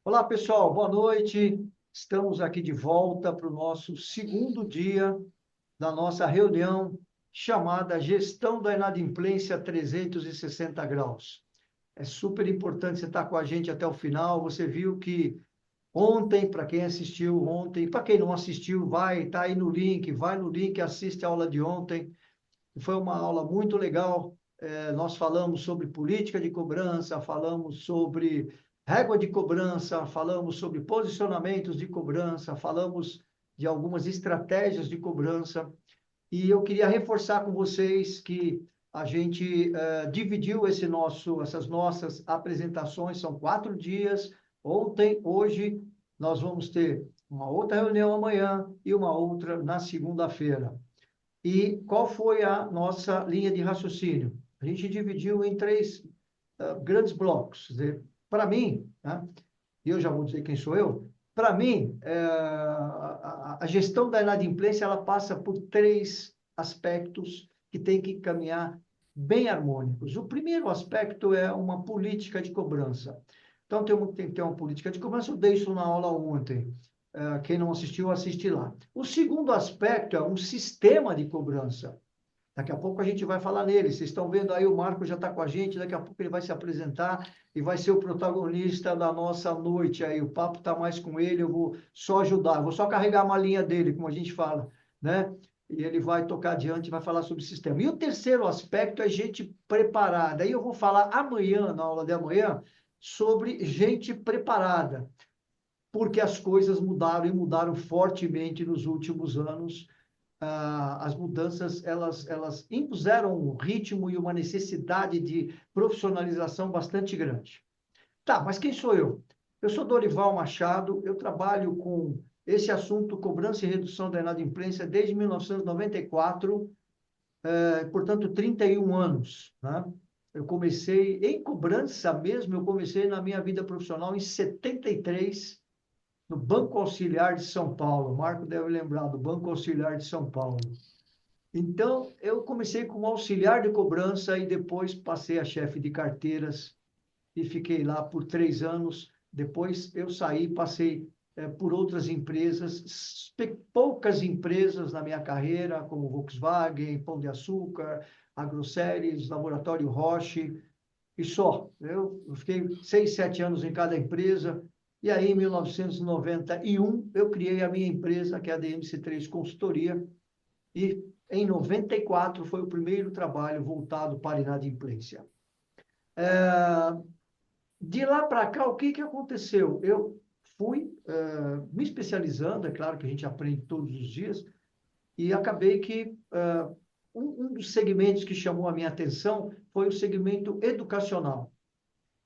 Olá, pessoal, boa noite. Estamos aqui de volta para o nosso segundo dia da nossa reunião chamada Gestão da Inadimplência 360 Graus. É super importante você estar com a gente até o final. Você viu que ontem, para quem assistiu ontem, para quem não assistiu, tá aí no link, vai no link, assiste a aula de ontem. Foi uma aula muito legal. Nós falamos sobre política de cobrança, falamos sobre régua de cobrança, falamos sobre posicionamentos de cobrança, falamos de algumas estratégias de cobrança. E eu queria reforçar com vocês que a gente dividiu essas nossas apresentações, são 4 dias. Ontem, hoje, nós vamos ter uma outra reunião amanhã e uma outra na segunda-feira. E qual foi a nossa linha de raciocínio? A gente dividiu em três grandes blocos. Para mim, né, e eu já vou dizer quem sou eu, para mim, a gestão da inadimplência ela passa por três aspectos que tem que caminhar bem harmônicos. O primeiro aspecto é uma política de cobrança. Então, tem que ter uma política de cobrança, eu dei isso na aula ontem. Quem não assistiu, assiste lá. O segundo aspecto é um sistema de cobrança. Daqui a pouco a gente vai falar nele. Vocês estão vendo aí, o Marco já está com a gente, daqui a pouco ele vai se apresentar e vai ser o protagonista da nossa noite aí. O papo está mais com ele, eu vou só ajudar, eu vou só carregar a malinha dele, como a gente fala, né? E ele vai tocar adiante e vai falar sobre o sistema. E o terceiro aspecto é gente preparada. Aí eu vou falar amanhã, na aula de amanhã, sobre gente preparada, porque as coisas mudaram e mudaram fortemente nos últimos anos. As mudanças elas impuseram um ritmo e uma necessidade de profissionalização bastante grande. Tá, mas quem sou eu? Eu sou Dorival Machado, eu trabalho com esse assunto, cobrança e redução da inadimplência, desde 1994, portanto, 31 anos, né? Eu comecei em cobrança mesmo, eu comecei na minha vida profissional em 73, no Banco Auxiliar de São Paulo. O Marco deve lembrar do Banco Auxiliar de São Paulo. Então, eu comecei como auxiliar de cobrança e depois passei a chefe de carteiras e fiquei lá por 3 anos. Depois eu saí, passei por outras empresas, poucas empresas na minha carreira, como Volkswagen, Pão de Açúcar, Agroceres, Laboratório Roche, e só. Eu fiquei 6, 7 anos em cada empresa. E aí, em 1991, eu criei a minha empresa, que é a DMC3 Consultoria, e em 94 foi o primeiro trabalho voltado para inadimplência. De lá para cá, o que que aconteceu? Eu fui me especializando, é claro que a gente aprende todos os dias, e acabei que um dos segmentos que chamou a minha atenção foi o segmento educacional.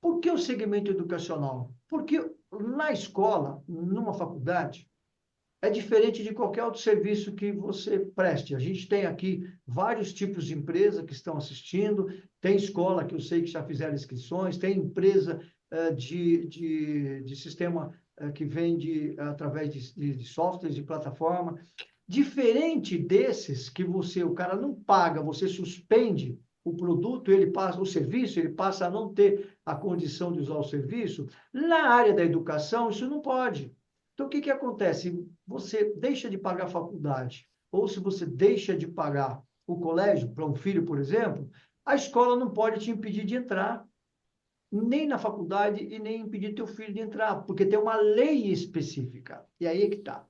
Por que o segmento educacional? Porque na escola, numa faculdade, é diferente de qualquer outro serviço que você preste. A gente tem aqui vários tipos de empresa que estão assistindo, tem escola que eu sei que já fizeram inscrições, tem empresa de sistema que vende através de softwares, de plataforma. Diferente desses que o cara não paga, você suspende o produto, ele passa, o serviço, ele passa a não ter a condição de usar o serviço. Na área da educação, isso não pode. Então, o que que acontece? Você deixa de pagar a faculdade, ou se você deixa de pagar o colégio para um filho, por exemplo, a escola não pode te impedir de entrar, nem na faculdade e nem impedir teu filho de entrar, porque tem uma lei específica. E aí é que está.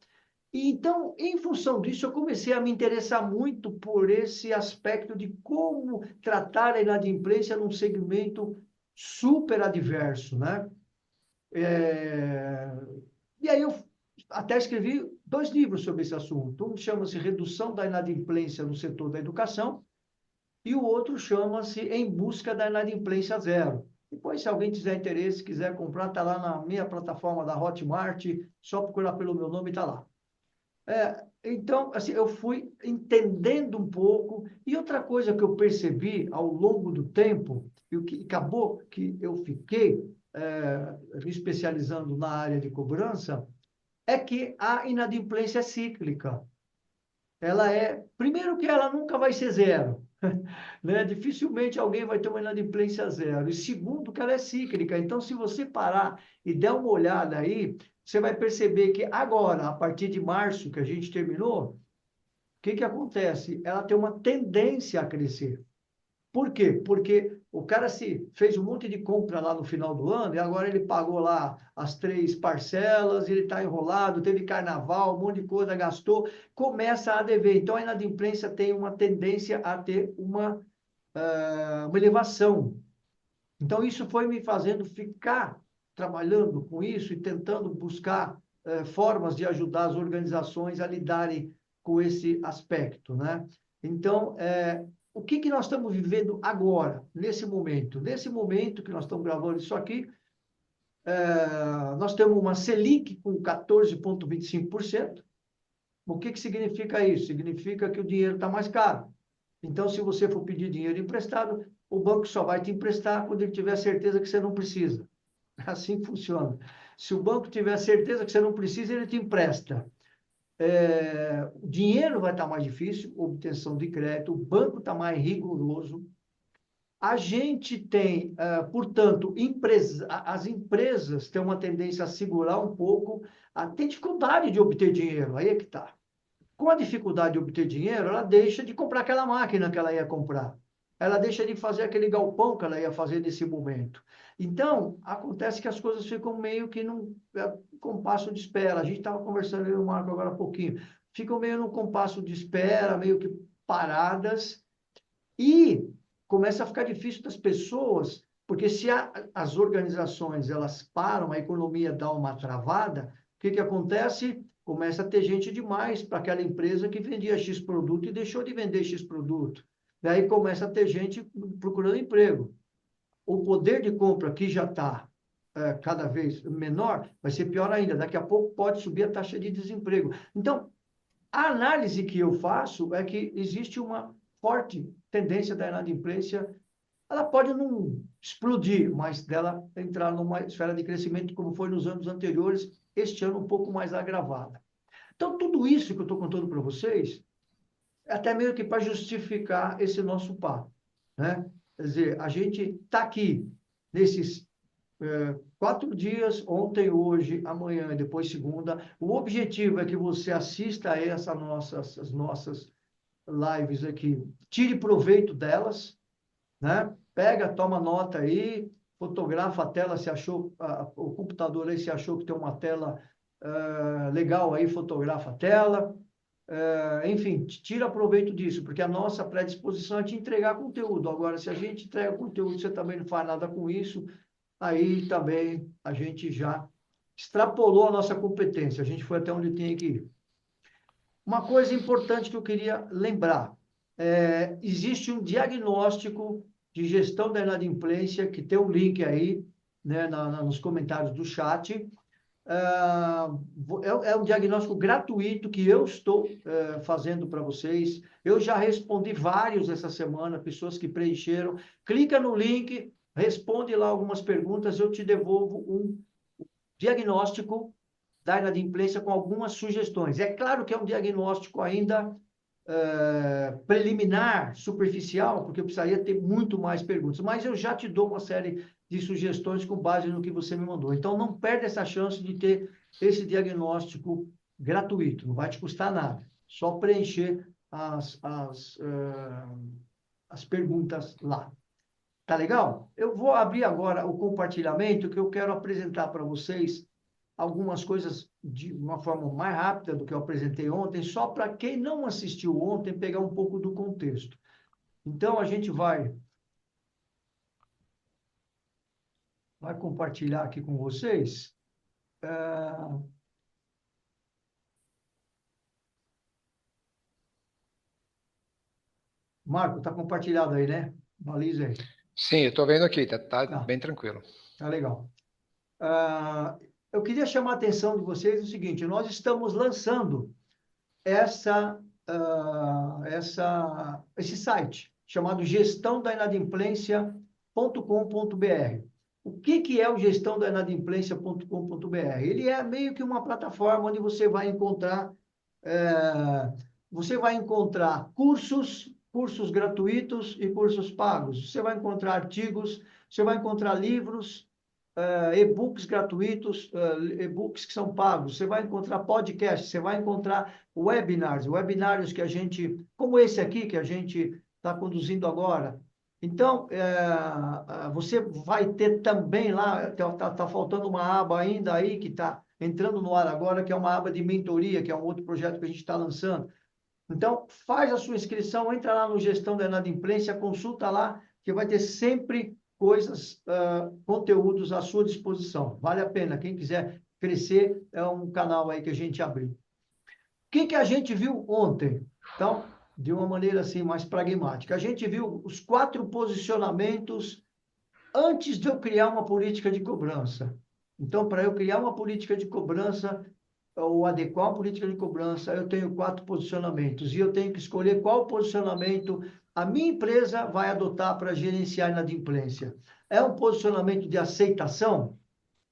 Então, em função disso, eu comecei a me interessar muito por esse aspecto de como tratar a inadimplência num segmento super adverso, né? É... E aí eu até escrevi 2 livros sobre esse assunto. Um chama-se Redução da Inadimplência no Setor da Educação e o outro chama-se Em Busca da Inadimplência Zero. Depois, se alguém tiver interesse, quiser comprar, está lá na minha plataforma da Hotmart, só procurar pelo meu nome, está lá. Então, assim, eu fui entendendo um pouco. E outra coisa que eu percebi ao longo do tempo, e o que acabou que eu fiquei me especializando na área de cobrança, é que a inadimplência é cíclica. Ela é, primeiro que ela nunca vai ser zero. né? Dificilmente alguém vai ter uma inadimplência zero. E segundo, que ela é cíclica. Então, se você parar e der uma olhada aí, você vai perceber que agora, a partir de março, que a gente terminou, o que que acontece? Ela tem uma tendência a crescer. Por quê? Porque o cara se fez um monte de compra lá no final do ano e agora ele pagou lá as 3 parcelas, ele está enrolado, teve carnaval, um monte de coisa, gastou, começa a dever. Então a inadimplência tem uma tendência a ter uma elevação. Então isso foi me fazendo ficar trabalhando com isso e tentando buscar formas de ajudar as organizações a lidarem com esse aspecto, né? Então, o que que nós estamos vivendo agora, nesse momento? Nesse momento que nós estamos gravando isso aqui, nós temos uma Selic com 14,25%. O que que significa isso? Significa que o dinheiro está mais caro. Então, se você for pedir dinheiro emprestado, o banco só vai te emprestar quando ele tiver certeza que você não precisa. Assim funciona. Se o banco tiver certeza que você não precisa, ele te empresta. O dinheiro vai estar mais difícil, obtenção de crédito, o banco está mais rigoroso. A gente tem, portanto, as empresas têm uma tendência a segurar um pouco, a ter dificuldade de obter dinheiro, aí é que está. Com a dificuldade de obter dinheiro, ela deixa de comprar aquela máquina que ela ia comprar. Ela deixa de fazer aquele galpão que ela ia fazer nesse momento. Então, acontece que as coisas ficam meio que num compasso de espera. A gente estava conversando aí no Marco agora há pouquinho. Ficam meio num compasso de espera, meio que paradas. E começa a ficar difícil das pessoas, porque se as organizações elas param, a economia dá uma travada, o que que acontece? Começa a ter gente demais para aquela empresa que vendia X produto e deixou de vender X produto. Daí começa a ter gente procurando emprego. O poder de compra que já está cada vez menor, vai ser pior ainda. Daqui a pouco pode subir a taxa de desemprego. Então, a análise que eu faço é que existe uma forte tendência da inadimplência. Ela pode não explodir, mas dela entrar numa esfera de crescimento, como foi nos anos anteriores, este ano um pouco mais agravada. Então, tudo isso que eu estou contando para vocês, é até meio que para justificar esse nosso papo, né? Quer dizer, a gente está aqui nesses 4 dias, ontem, hoje, amanhã e depois segunda. O objetivo é que você assista a as nossas lives aqui, tire proveito delas, né? Pega, toma nota aí, fotografa a tela, se achou, o computador aí, se achou que tem uma tela legal aí, fotografa a tela. Enfim, tira proveito disso, porque a nossa predisposição é te entregar conteúdo. Agora, se a gente entrega conteúdo, você também não faz nada com isso, aí também a gente já extrapolou a nossa competência, a gente foi até onde tinha que ir. Uma coisa importante que eu queria lembrar, existe um diagnóstico de gestão da inadimplência, que tem um link aí, né, nos comentários do chat. É um diagnóstico gratuito que eu estou fazendo para vocês. Eu já respondi vários essa semana, pessoas que preencheram. Clica no link, responde lá algumas perguntas, eu te devolvo um diagnóstico da inadimplência com algumas sugestões. É claro que é um diagnóstico ainda preliminar, superficial, porque eu precisaria ter muito mais perguntas, mas eu já te dou uma série de sugestões com base no que você me mandou. Então, não perde essa chance de ter esse diagnóstico gratuito, não vai te custar nada, só preencher as perguntas lá. Tá legal? Eu vou abrir agora o compartilhamento, que eu quero apresentar para vocês algumas coisas de uma forma mais rápida do que eu apresentei ontem, só para quem não assistiu ontem pegar um pouco do contexto. Então, a gente vai compartilhar aqui com vocês. Marco, está compartilhado aí, né? Baliza aí. Sim, eu estou vendo aqui, tá Tá, bem tranquilo. tá legal. Eu queria chamar a atenção de vocês no seguinte: nós estamos lançando esse site chamado gestãodainadimplência.com.br. O que que é o gestãodainadimplência.com.br? Ele é meio que uma plataforma onde você vai encontrar cursos cursos gratuitos e cursos pagos. Você vai encontrar artigos, você vai encontrar livros, e-books gratuitos, e-books que são pagos. Você vai encontrar podcasts, você vai encontrar webinários que a gente, como esse aqui que a gente está conduzindo agora. Então, você vai ter também lá, tá faltando uma aba ainda aí que está entrando no ar agora, que é uma aba de mentoria, que é um outro projeto que a gente está lançando. Então, faz a sua inscrição, entra lá no Gestão da Inadimplência, consulta lá, que vai ter sempre coisas, conteúdos à sua disposição. Vale a pena. Quem quiser crescer, é um canal aí que a gente abriu. O que a gente viu ontem? Então, de uma maneira assim mais pragmática, a gente viu os 4 posicionamentos antes de eu criar uma política de cobrança. Então, para eu criar uma política de cobrança, ou adequar uma política de cobrança, eu tenho 4 posicionamentos e eu tenho que escolher qual posicionamento a minha empresa vai adotar para gerenciar a inadimplência. É um posicionamento de aceitação?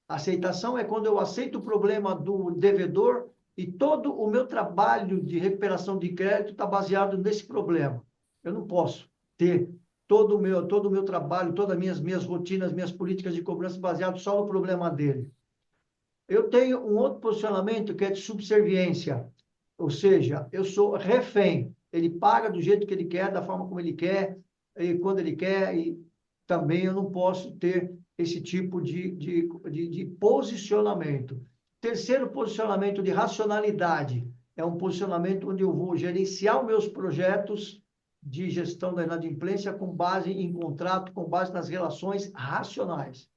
Aceitação é quando eu aceito o problema do devedor e todo o meu trabalho de recuperação de crédito está baseado nesse problema. Eu não posso ter todo o meu trabalho, todas as minhas rotinas, minhas políticas de cobrança baseado só no problema dele. Eu tenho um outro posicionamento que é de subserviência, ou seja, eu sou refém. Ele paga do jeito que ele quer, da forma como ele quer, e quando ele quer, e também eu não posso ter esse tipo de posicionamento. Terceiro posicionamento de racionalidade, é um posicionamento onde eu vou gerenciar os meus projetos de gestão da inadimplência com base em contrato, com base nas relações racionais.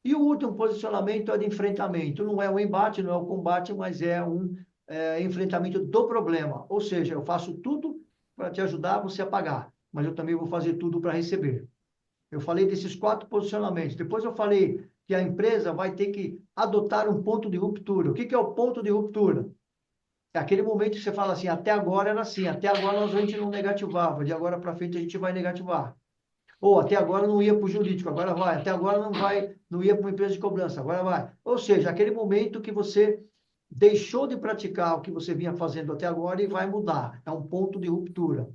E o último posicionamento é de enfrentamento. Não é um embate, não é um combate, mas é um enfrentamento do problema. Ou seja, eu faço tudo para te ajudar você a pagar, mas eu também vou fazer tudo para receber. Eu falei desses 4 posicionamentos. Depois eu falei que a empresa vai ter que adotar um ponto de ruptura. O que é o ponto de ruptura? É aquele momento que você fala assim, até agora era assim, até agora a gente não negativava, de agora para frente a gente vai negativar. Ou até agora não ia para o jurídico, agora vai. Até agora não vai, não ia para uma empresa de cobrança, agora vai. Ou seja, aquele momento que você deixou de praticar o que você vinha fazendo até agora e vai mudar. É um ponto de ruptura.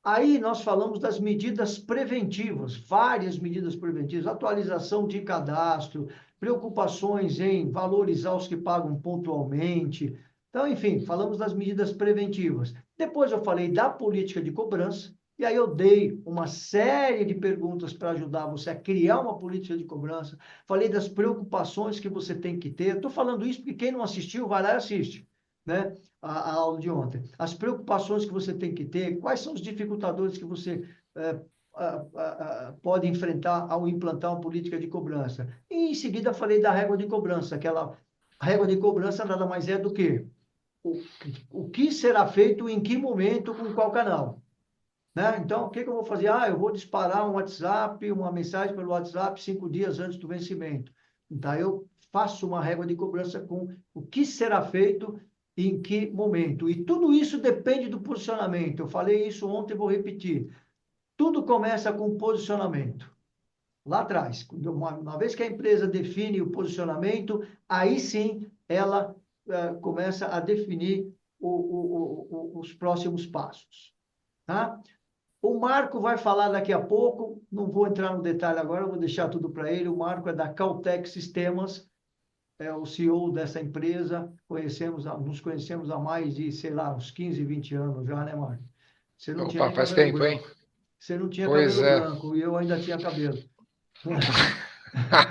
Aí nós falamos das medidas preventivas, várias medidas preventivas, atualização de cadastro, preocupações em valorizar os que pagam pontualmente. Então, enfim, falamos das medidas preventivas. Depois eu falei da política de cobrança, e aí eu dei uma série de perguntas para ajudar você a criar uma política de cobrança. Falei das preocupações que você tem que ter. Estou falando isso porque quem não assistiu, vai lá e assiste, né? A aula de ontem. As preocupações que você tem que ter, quais são os dificultadores que você pode enfrentar ao implantar uma política de cobrança. E em seguida falei da régua de cobrança, aquela régua de cobrança nada mais é do que o que será feito em que momento, com qual canal. Né? Então, o que eu vou fazer? Eu vou disparar um WhatsApp, uma mensagem pelo WhatsApp 5 dias antes do vencimento. Então, eu faço uma régua de cobrança com o que será feito em que momento. E tudo isso depende do posicionamento. Eu falei isso ontem e vou repetir. Tudo começa com posicionamento. Lá atrás, uma vez que a empresa define o posicionamento, aí sim ela começa a definir os próximos passos. Tá? O Marco vai falar daqui a pouco, não vou entrar no detalhe agora, vou deixar tudo para ele. O Marco é da Caltech Sistemas, é o CEO dessa empresa, nos conhecemos há mais de, sei lá, uns 15, 20 anos já, né, Marco? Você não tinha Opa, nem faz cabelo tempo, hein? branco. Você não tinha Pois cabelo é. branco e eu ainda tinha cabelo.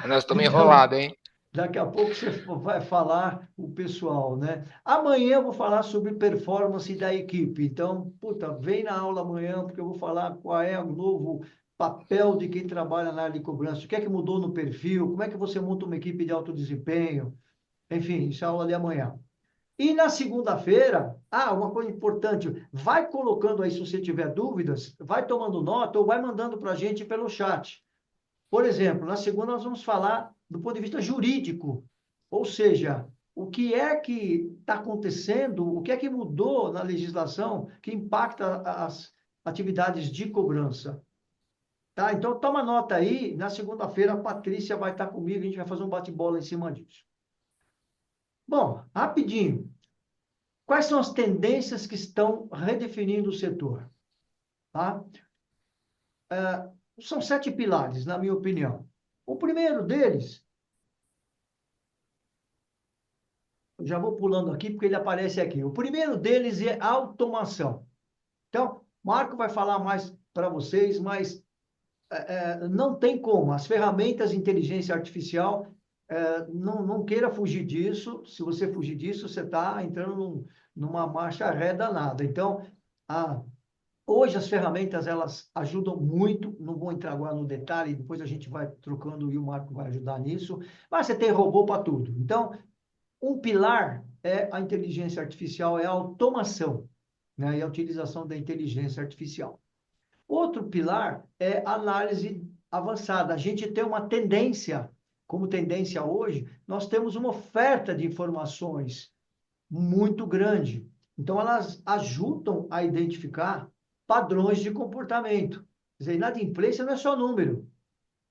Nós estamos Então, enrolados, hein? daqui a pouco você vai falar o pessoal, né? Amanhã eu vou falar sobre performance da equipe. Então, puta, vem na aula amanhã, porque eu vou falar qual é o novo papel de quem trabalha na área de cobrança. O que é que mudou no perfil? Como é que você monta uma equipe de alto desempenho? Enfim, isso é a aula de amanhã. E na segunda-feira, uma coisa importante, vai colocando aí, se você tiver dúvidas, vai tomando nota ou vai mandando para a gente pelo chat. Por exemplo, na segunda nós vamos falar do ponto de vista jurídico, ou seja, o que é que está acontecendo, o que é que mudou na legislação que impacta as atividades de cobrança. Tá? Então, toma nota aí, na segunda-feira a Patrícia vai estar comigo, a gente vai fazer um bate-bola em cima disso. Bom, rapidinho, quais são as tendências que estão redefinindo o setor? tá? São 7 pilares, na minha opinião. O primeiro deles, eu já vou pulando aqui porque ele aparece aqui. O primeiro deles é automação. Então, Marco vai falar mais para vocês, mas não tem como. As ferramentas de inteligência artificial, não queira fugir disso. Se você fugir disso, você está entrando numa marcha ré danada. Então, hoje as ferramentas, elas ajudam muito. Não vou entrar agora no detalhe, depois a gente vai trocando e o Marco vai ajudar nisso. Mas você tem robô para tudo. Então, um pilar é a inteligência artificial, é a automação, né? E a utilização da inteligência artificial. Outro pilar é análise avançada. A gente tem uma tendência, como tendência hoje, nós temos uma oferta de informações muito grande. Então, elas ajudam a identificar padrões de comportamento. Quer dizer, inadimplência não é só número.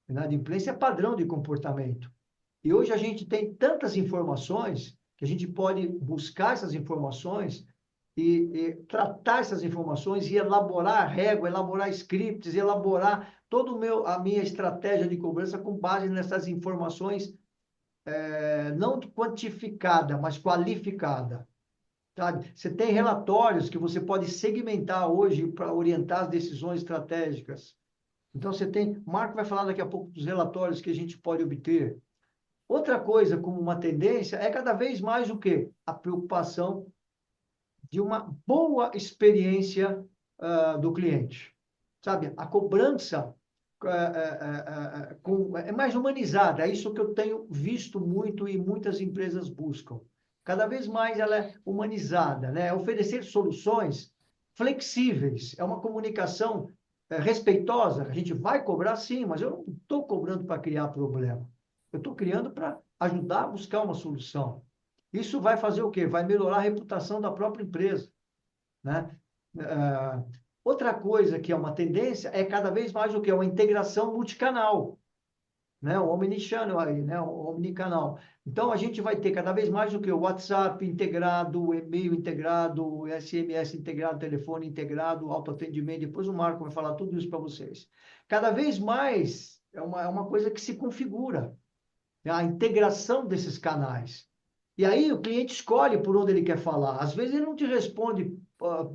Inadimplência é padrão de comportamento. E hoje a gente tem tantas informações que a gente pode buscar essas informações e tratar essas informações e elaborar régua, elaborar scripts, elaborar toda a minha estratégia de cobrança com base nessas informações não quantificada, mas qualificada. Sabe? Você tem relatórios que você pode segmentar hoje para orientar as decisões estratégicas. Então, você tem... Marco vai falar daqui a pouco dos relatórios que a gente pode obter. Outra coisa, como uma tendência, é cada vez mais o quê? A preocupação de uma boa experiência do cliente. Sabe? A cobrança é mais humanizada. É isso que eu tenho visto muito e muitas empresas buscam. Cada vez mais ela é humanizada, né? É oferecer soluções flexíveis. É uma comunicação respeitosa. A gente vai cobrar sim, mas eu não estou cobrando para criar problema. Eu estou criando para ajudar a buscar uma solução. Isso vai fazer o quê? Vai melhorar a reputação da própria empresa, né? Outra coisa que é uma tendência é cada vez mais o quê? Uma integração multicanal, né? O omnichannel aí, né? O omnicanal. Então, a gente vai ter cada vez mais o quê? O WhatsApp integrado, o e-mail integrado, o SMS integrado, telefone integrado, autoatendimento. Depois o Marco vai falar tudo isso para vocês. Cada vez mais é uma coisa que se configura, né? A integração desses canais. E aí o cliente escolhe por onde ele quer falar. Às vezes ele não te responde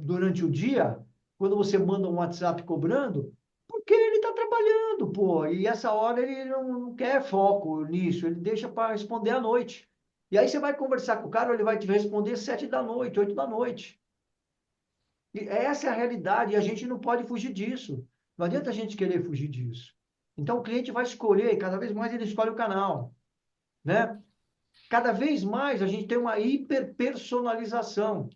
durante o dia, quando você manda um WhatsApp cobrando, porque ele está trabalhando, pô. E essa hora ele não quer foco nisso, ele deixa para responder à noite. E aí você vai conversar com o cara, ele vai te responder 7 da noite, 8 da noite. E essa é a realidade, e a gente não pode fugir disso. Não adianta a gente querer fugir disso. Então o cliente vai escolher, e cada vez mais ele escolhe o canal, né? Cada vez mais a gente tem uma hiperpersonalização.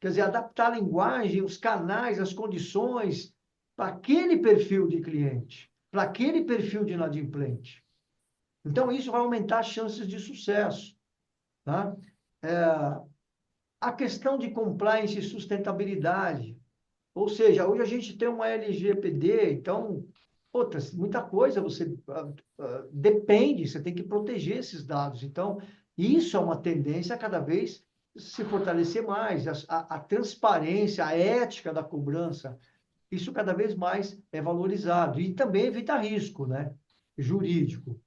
Quer dizer, adaptar a linguagem, os canais, as condições para aquele perfil de cliente, para aquele perfil de inadimplente. Então, isso vai aumentar as chances de sucesso. Tá? A questão de compliance e sustentabilidade. Ou seja, hoje a gente tem uma LGPD, então, muita coisa você depende, você tem que proteger esses dados. Então, isso é uma tendência a cada vez se fortalecer mais. A transparência, a ética da cobrança, isso cada vez mais é valorizado. E também evita risco, né? Jurídico.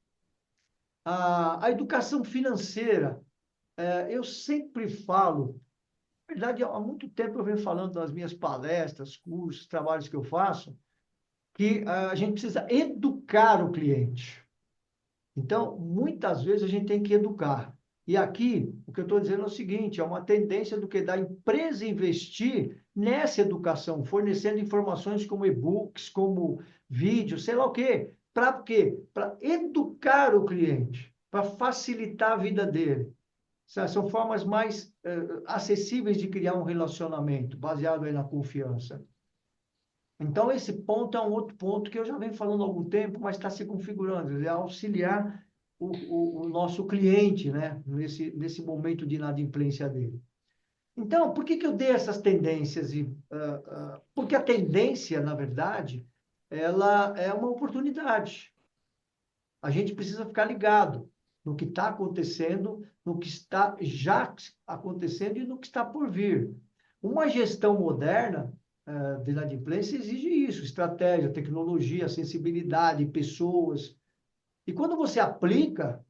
A educação financeira, eu sempre falo, na verdade, há muito tempo eu venho falando nas minhas palestras, cursos, trabalhos que eu faço, que a gente precisa educar o cliente. Então, muitas vezes a gente tem que educar. E aqui, o que eu estou dizendo é o seguinte, é uma tendência do que da empresa investir nessa educação, fornecendo informações como e-books, como vídeos, sei lá o quê. Para quê? Para educar o cliente, para facilitar a vida dele. São formas mais acessíveis de criar um relacionamento, baseado aí na confiança. Então, esse ponto é um outro ponto que eu já venho falando há algum tempo, mas está se configurando, é auxiliar o nosso cliente, né, nesse momento de inadimplência dele. Então, por que eu dei essas tendências? Porque a tendência, na verdade, ela é uma oportunidade. A gente precisa ficar ligado no que está acontecendo, no que está já acontecendo e no que está por vir. Uma gestão moderna, de inadimplência exige isso, estratégia, tecnologia, sensibilidade, pessoas. E quando você aplica,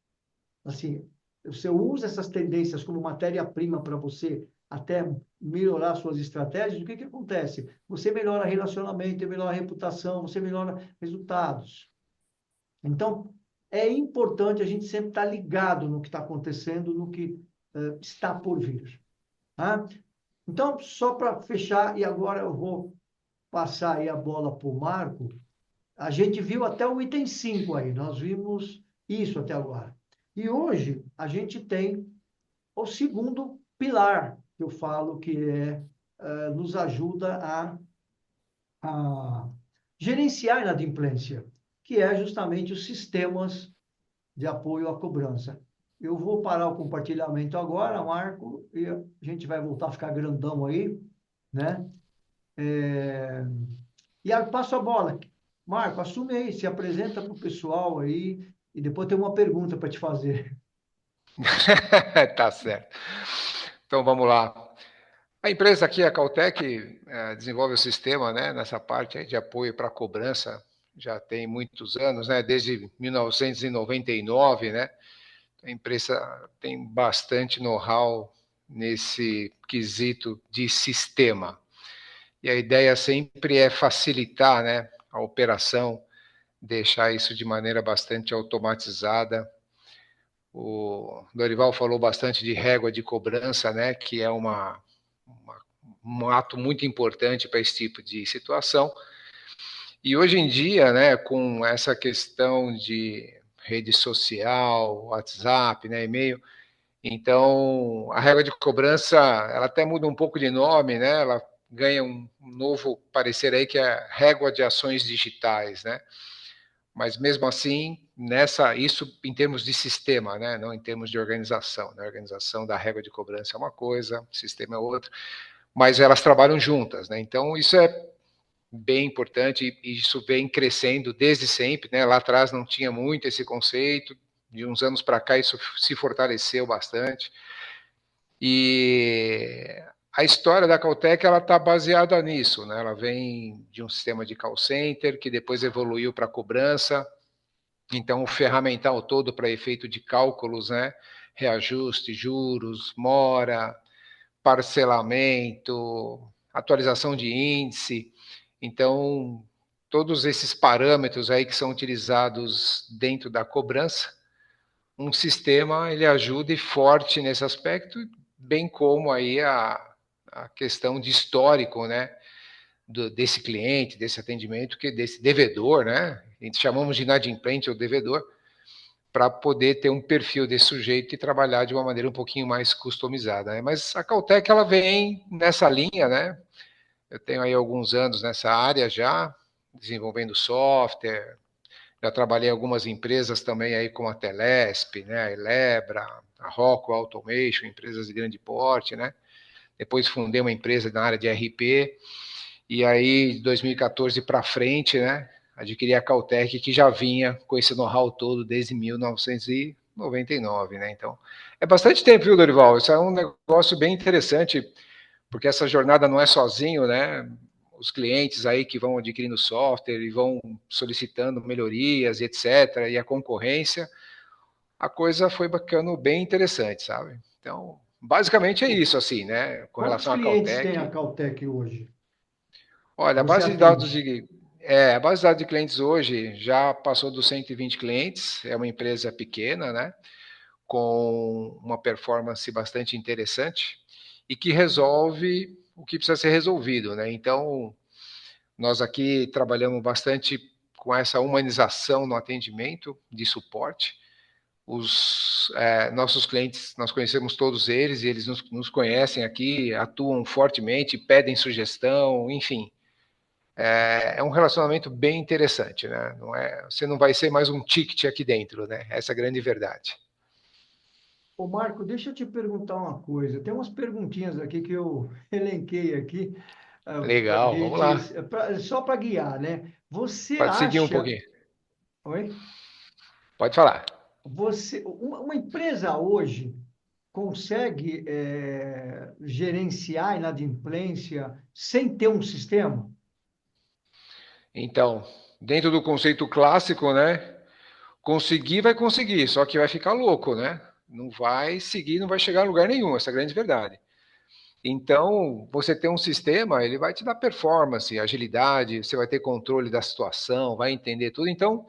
assim, você usa essas tendências como matéria-prima para você até melhorar suas estratégias, o que que acontece? Você melhora relacionamento, melhora reputação, você melhora resultados. Então, é importante a gente sempre estar ligado no que está acontecendo, no que está por vir. Tá? Então, só para fechar, e agora eu vou passar aí a bola para o Marco, a gente viu até o item 5 aí, nós vimos isso até agora. E hoje a gente tem o segundo pilar, que eu falo que nos ajuda a gerenciar a inadimplência, que é justamente os sistemas de apoio à cobrança. Eu vou parar o compartilhamento agora, Marco, e a gente vai voltar a ficar grandão aí, né? É, E aí passo a bola. Marco, assume aí, se apresenta para o pessoal aí, e depois tem uma pergunta para te fazer. Tá certo. Então vamos lá. A empresa aqui, a Cautec, desenvolve o sistema, né, nessa parte aí de apoio para cobrança, já tem muitos anos, né, desde 1999, né. A empresa tem bastante know-how nesse quesito de sistema. E a ideia sempre é facilitar, né, a operação, deixar isso de maneira bastante automatizada. O Dorival falou bastante de régua de cobrança, né, que é um ato muito importante para esse tipo de situação. E hoje em dia, né, com essa questão de rede social, WhatsApp, né, e-mail, então a régua de cobrança, ela até muda um pouco de nome, né, ela ganha um novo parecer aí que é régua de ações digitais, né? Mas mesmo assim, isso em termos de sistema, né? Não em termos de organização. Né? A organização da régua de cobrança é uma coisa, o sistema é outra, mas elas trabalham juntas, né? Então isso é bem importante e isso vem crescendo desde sempre, né? Lá atrás não tinha muito esse conceito, de uns anos para cá isso se fortaleceu bastante. E a história da Caltech ela está baseada nisso, né? Ela vem de um sistema de call center que depois evoluiu para cobrança. Então, o ferramental todo para efeito de cálculos, né? Reajuste, juros, mora, parcelamento, atualização de índice. Então, todos esses parâmetros aí que são utilizados dentro da cobrança, um sistema ele ajuda e forte nesse aspecto, bem como aí a questão de histórico, né? Desse cliente, desse atendimento, que desse devedor, né? A gente chamamos de inadimplente ou devedor, para poder ter um perfil desse sujeito e trabalhar de uma maneira um pouquinho mais customizada. Né? Mas a Caltech ela vem nessa linha, né? Eu tenho aí alguns anos nessa área já, desenvolvendo software, já trabalhei em algumas empresas também aí como a Telesp, né, a Elebra, a Rockwell Automation, empresas de grande porte, né? Depois fundei uma empresa na área de RP e aí de 2014 para frente, né, adquiri a Caltech que já vinha com esse know-how todo desde 1999, né? Então, é bastante tempo, viu, Dorival? Isso é um negócio bem interessante, porque essa jornada não é sozinho, né? Os clientes aí que vão adquirindo software e vão solicitando melhorias e etc. E a concorrência, a coisa foi ficando bem interessante, sabe? Então, basicamente é isso, assim, né? Com Quantos relação à clientes tem a Caltech. Caltech hoje? Olha, Você atende? a base de dados de clientes hoje já passou dos 120 clientes, é uma empresa pequena, né? Com uma performance bastante interessante e que resolve o que precisa ser resolvido, né? Então, nós aqui trabalhamos bastante com essa humanização no atendimento de suporte. Nossos clientes, nós conhecemos todos eles e eles nos conhecem aqui, atuam fortemente, pedem sugestão, enfim. É um relacionamento bem interessante, né? Você não vai ser mais um ticket aqui dentro, né? Essa é a grande verdade. Ô, Marco, deixa eu te perguntar uma coisa. Tem umas perguntinhas aqui que eu elenquei aqui para Legal, vamos gente, lá. só para guiar, né? Você Pode seguir um acha, pouquinho. oi? Pode falar. Uma empresa hoje, consegue gerenciar a inadimplência sem ter um sistema? Então, dentro do conceito clássico, né? Conseguir vai conseguir, só que vai ficar louco, né? Não vai seguir, não vai chegar a lugar nenhum, essa é a grande verdade. Então, você ter um sistema, ele vai te dar performance, agilidade, você vai ter controle da situação, vai entender tudo. Então,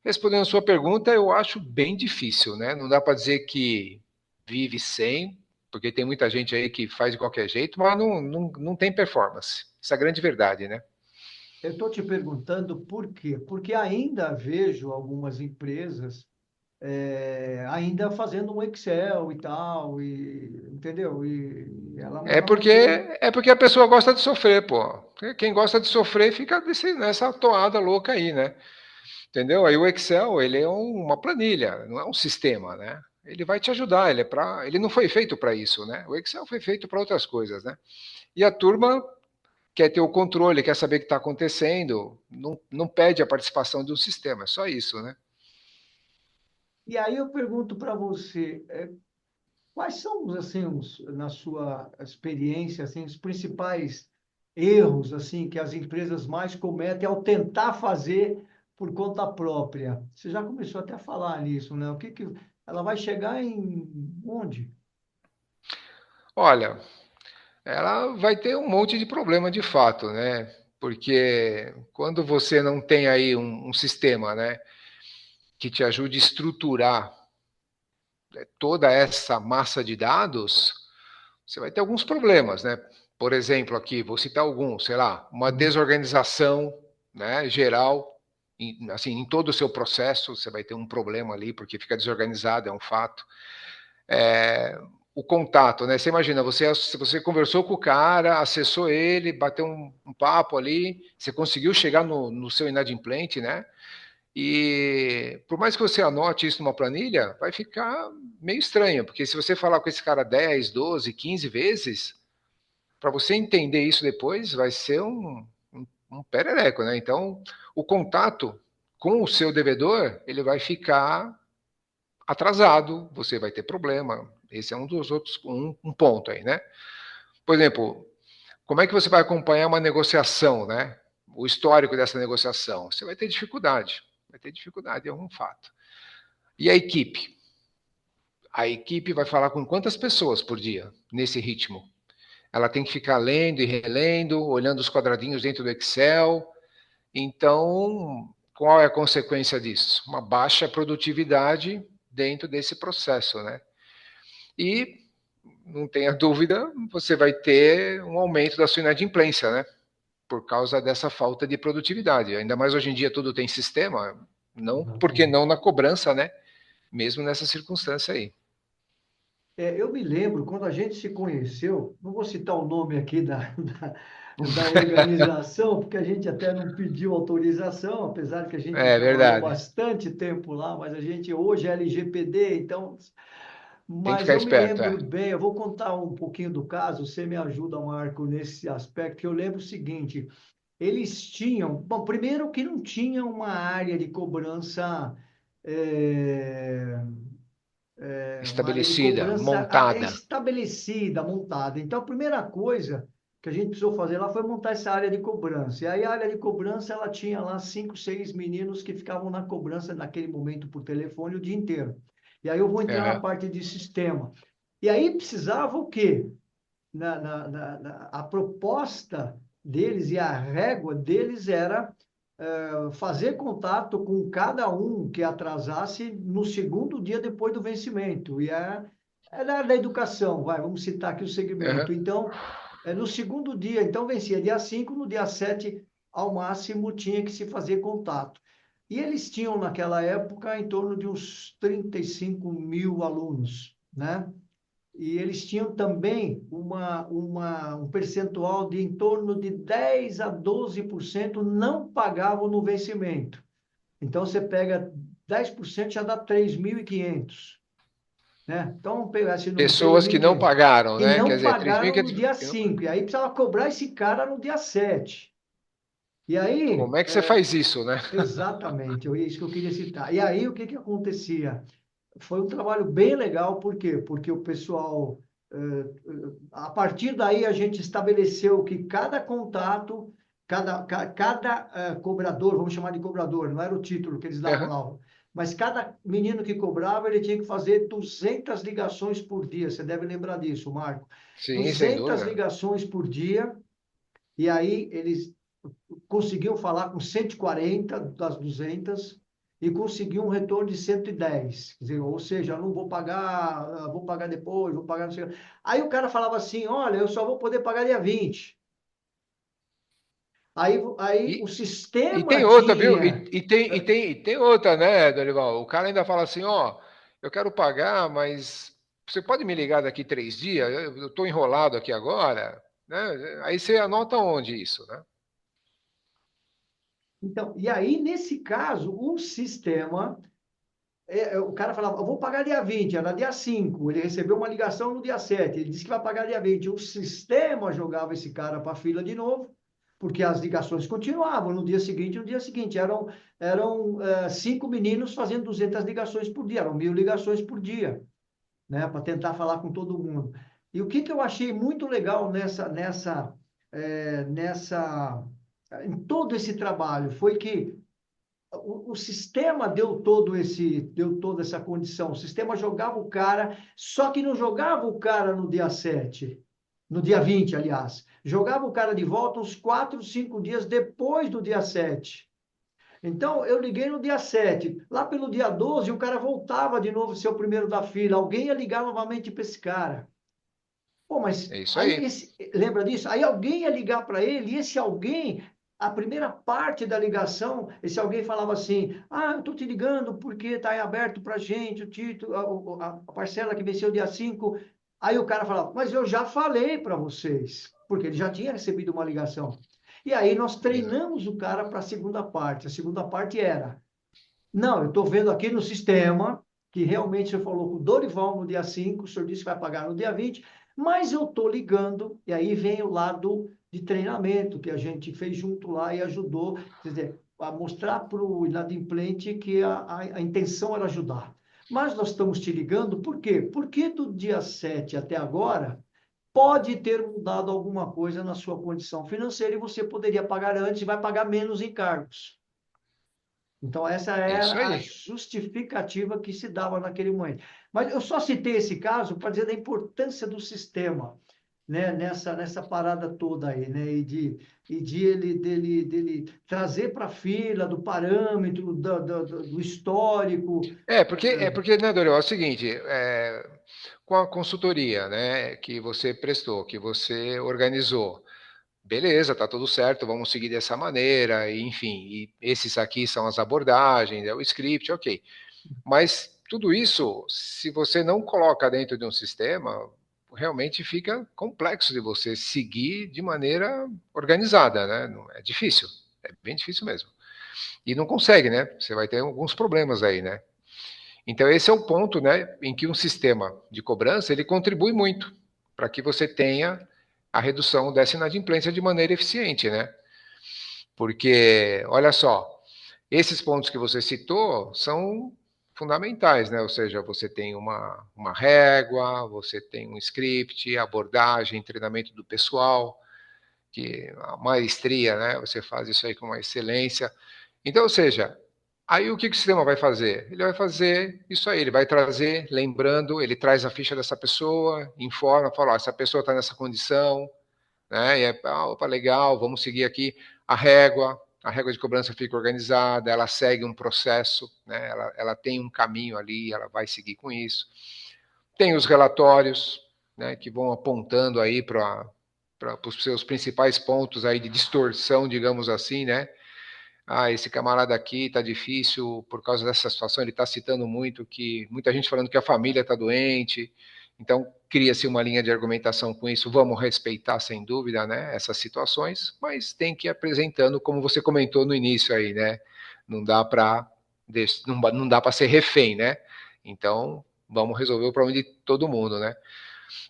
respondendo a sua pergunta, eu acho bem difícil, né? Não dá para dizer que vive sem, porque tem muita gente aí que faz de qualquer jeito, mas não tem performance. Essa é a grande verdade, né? Eu estou te perguntando por quê? Porque ainda vejo algumas empresas ainda fazendo um Excel e tal, entendeu? E ela É não porque tem. é porque a pessoa gosta de sofrer, pô. Quem gosta de sofrer fica nessa toada louca aí, né? Entendeu? Aí o Excel, ele é uma planilha, não é um sistema, né? Ele vai te ajudar, ele não foi feito para isso, né? O Excel foi feito para outras coisas, né? E a turma quer ter o controle, quer saber o que está acontecendo, não pede a participação de um sistema, é só isso, né? E aí eu pergunto para você, quais são, assim, na sua experiência, assim, os principais erros, assim, que as empresas mais cometem ao tentar fazer por conta própria? Você já começou até a falar nisso, né? O que que ela vai chegar em onde? Olha, ela vai ter um monte de problema de fato, né? Porque quando você não tem aí um sistema, né, que te ajude a estruturar toda essa massa de dados, você vai ter alguns problemas, né? Por exemplo, aqui, vou citar alguns, sei lá, uma desorganização, né, geral, assim, em todo o seu processo, você vai ter um problema ali, porque fica desorganizado, é um fato. O contato, né? Você imagina, você conversou com o cara, acessou ele, bateu um papo ali, você conseguiu chegar no seu inadimplente, né? E por mais que você anote isso numa planilha, vai ficar meio estranho, porque se você falar com esse cara 10, 12, 15 vezes, para você entender isso depois, vai ser um perereco, né? Então, o contato com o seu devedor, ele vai ficar atrasado, você vai ter problema. Esse é um dos outros, um ponto aí, né? Por exemplo, como é que você vai acompanhar uma negociação, né? O histórico dessa negociação? Você vai ter dificuldade, é um fato. E a equipe? A equipe vai falar com quantas pessoas por dia nesse ritmo? Ela tem que ficar lendo e relendo, olhando os quadradinhos dentro do Excel. Então, qual é a consequência disso? Uma baixa produtividade dentro desse processo, né? E, não tenha dúvida, você vai ter um aumento da sua inadimplência, né? Por causa dessa falta de produtividade. Ainda mais hoje em dia tudo tem sistema, não, por que Exatamente. não na cobrança, né? Mesmo nessa circunstância aí. Eu me lembro, quando a gente se conheceu, não vou citar o nome aqui da organização, porque a gente até não pediu autorização, apesar que a gente É trabalhou verdade. bastante tempo lá, mas a gente hoje é LGPD, então. Tem que Mas ficar eu me esperto, lembro é. bem, eu vou contar um pouquinho do caso, você me ajuda, Marco, nesse aspecto, que eu lembro o seguinte, eles tinham, bom, primeiro que não tinha uma área de cobrança, é, uma área de Estabelecida, cobrança montada. estabelecida, montada. Então, a primeira coisa que a gente precisou fazer lá foi montar essa área de cobrança. E aí a área de cobrança, ela tinha lá cinco, seis meninos que ficavam na cobrança naquele momento por telefone o dia inteiro. E aí eu vou entrar na Uhum. parte de sistema. E aí precisava o quê? A proposta deles e a régua deles era fazer contato com cada um que atrasasse no segundo dia depois do vencimento. É da área da educação, vai, vamos citar aqui o Uhum. segmento. Então, no segundo dia, então vencia dia 5, no dia 7 ao máximo, tinha que se fazer contato. E eles tinham, naquela época, em torno de uns 35 mil alunos, né? E eles tinham também um percentual de em torno de 10 a 12% não pagavam no vencimento. Então, você pega 10% já dá 3.500, né? Então, vamos pegar esse número, Pessoas que não 3.500, pagaram, que né? Quer não dizer, 3.000 pagaram que no dia 5. E aí precisava cobrar esse cara no dia 7. E aí, como é que você faz isso, né? exatamente, é isso que eu queria citar. E aí, o que que acontecia? foi um trabalho bem legal, por quê? Porque o pessoal, a partir daí a gente estabeleceu que cada contato, cada cobrador, vamos chamar de cobrador, não era o título que eles davam Aham. lá, mas cada menino que cobrava, ele tinha que fazer 200 ligações por dia, você deve lembrar disso, Marco. Sim, sem 200 dúvida. ligações por dia, e aí eles conseguiu falar com 140 das 200 e conseguiu um retorno de 110. Quer dizer, ou seja, eu não vou pagar, vou pagar depois, vou pagar não sei o quê. Aí o cara falava assim, olha, eu só vou poder pagar dia 20. Aí o E, e sistema tem outra, viu? tinha. E tem outra, né, Dorival? O cara ainda fala assim, ó, eu quero pagar, mas você pode me ligar daqui 3 dias? Eu estou enrolado aqui agora, né? Aí você anota onde isso, né? Então, e aí, nesse caso, o sistema, o cara falava, eu vou pagar dia 20, era dia 5. Ele recebeu uma ligação no dia 7. Ele disse que vai pagar dia 20. O sistema jogava esse cara para a fila de novo, porque as ligações continuavam no dia seguinte, no dia seguinte. Eram 5 meninos fazendo 200 ligações por dia, eram 1.000 ligações por dia, né, para tentar falar com todo mundo. E o que, que eu achei muito legal em todo esse trabalho foi que o sistema deu toda essa condição. O sistema jogava o cara, só que não jogava o cara no dia 7, no dia 20, aliás. Jogava o cara de volta uns 4, 5 dias depois do dia 7. Então, eu liguei no dia 7. Lá pelo dia 12, o cara voltava de novo a ser o primeiro da fila. Alguém ia ligar novamente para esse cara. Pô, mas É isso aí aí. lembra disso? Aí alguém ia ligar para ele, e esse alguém, a primeira parte da ligação, esse alguém falava assim: Ah, eu estou te ligando porque está aberto para gente o título, a parcela que venceu dia 5. Aí o cara falava: Mas eu já falei para vocês, porque ele já tinha recebido uma ligação. E aí nós treinamos o cara para a segunda parte. A segunda parte era: Não, eu estou vendo aqui no sistema que realmente você falou com o Dorival no dia 5, o senhor disse que vai pagar no dia 20, mas eu estou ligando, e aí vem o lado de treinamento que a gente fez junto lá e ajudou, quer dizer, a mostrar para o inadimplente que a intenção era ajudar. Mas nós estamos te ligando, por quê? Porque do dia 7 até agora, pode ter mudado alguma coisa na sua condição financeira e você poderia pagar antes e vai pagar menos encargos. Então, essa É isso era a aí. justificativa que se dava naquele momento. Mas eu só citei esse caso para dizer da importância do sistema, né, nessa parada toda aí, né, e de dele trazer para a fila do parâmetro, do histórico. É porque, né, Dorival, é o seguinte, com a consultoria, né, que você prestou, que você organizou, beleza, tá tudo certo, vamos seguir dessa maneira, e, enfim, e esses aqui são as abordagens, é o script, ok. Mas tudo isso, se você não coloca dentro de um sistema, realmente fica complexo de você seguir de maneira organizada, né? É difícil, é bem difícil mesmo. E não consegue, né? Você vai ter alguns problemas aí, né? Então esse é o ponto, né, em que um sistema de cobrança ele contribui muito para que você tenha a redução dessa inadimplência de maneira eficiente, né? Porque, olha só, esses pontos que você citou são fundamentais, né? Ou seja, você tem uma régua, você tem um script, abordagem, treinamento do pessoal, que a maestria, né? Você faz isso aí com uma excelência. Então, ou seja, aí o que o sistema vai fazer? Ele vai fazer isso aí, ele vai trazer, lembrando, ele traz a ficha dessa pessoa, informa, fala, ó, essa pessoa está nessa condição, né? E é, opa, legal, vamos seguir aqui a régua de cobrança fica organizada, ela segue um processo, né? Ela tem um caminho ali, ela vai seguir com isso. Tem os relatórios, né, que vão apontando aí para os seus principais pontos aí de distorção, digamos assim, né? Ah, esse camarada aqui está difícil por causa dessa situação, ele está citando muito que muita gente falando que a família está doente, então cria-se uma linha de argumentação com isso, vamos respeitar sem dúvida, né, essas situações, mas tem que ir apresentando, como você comentou no início aí, né, não dá para não dá para ser refém, né, então vamos resolver o problema de todo mundo, né.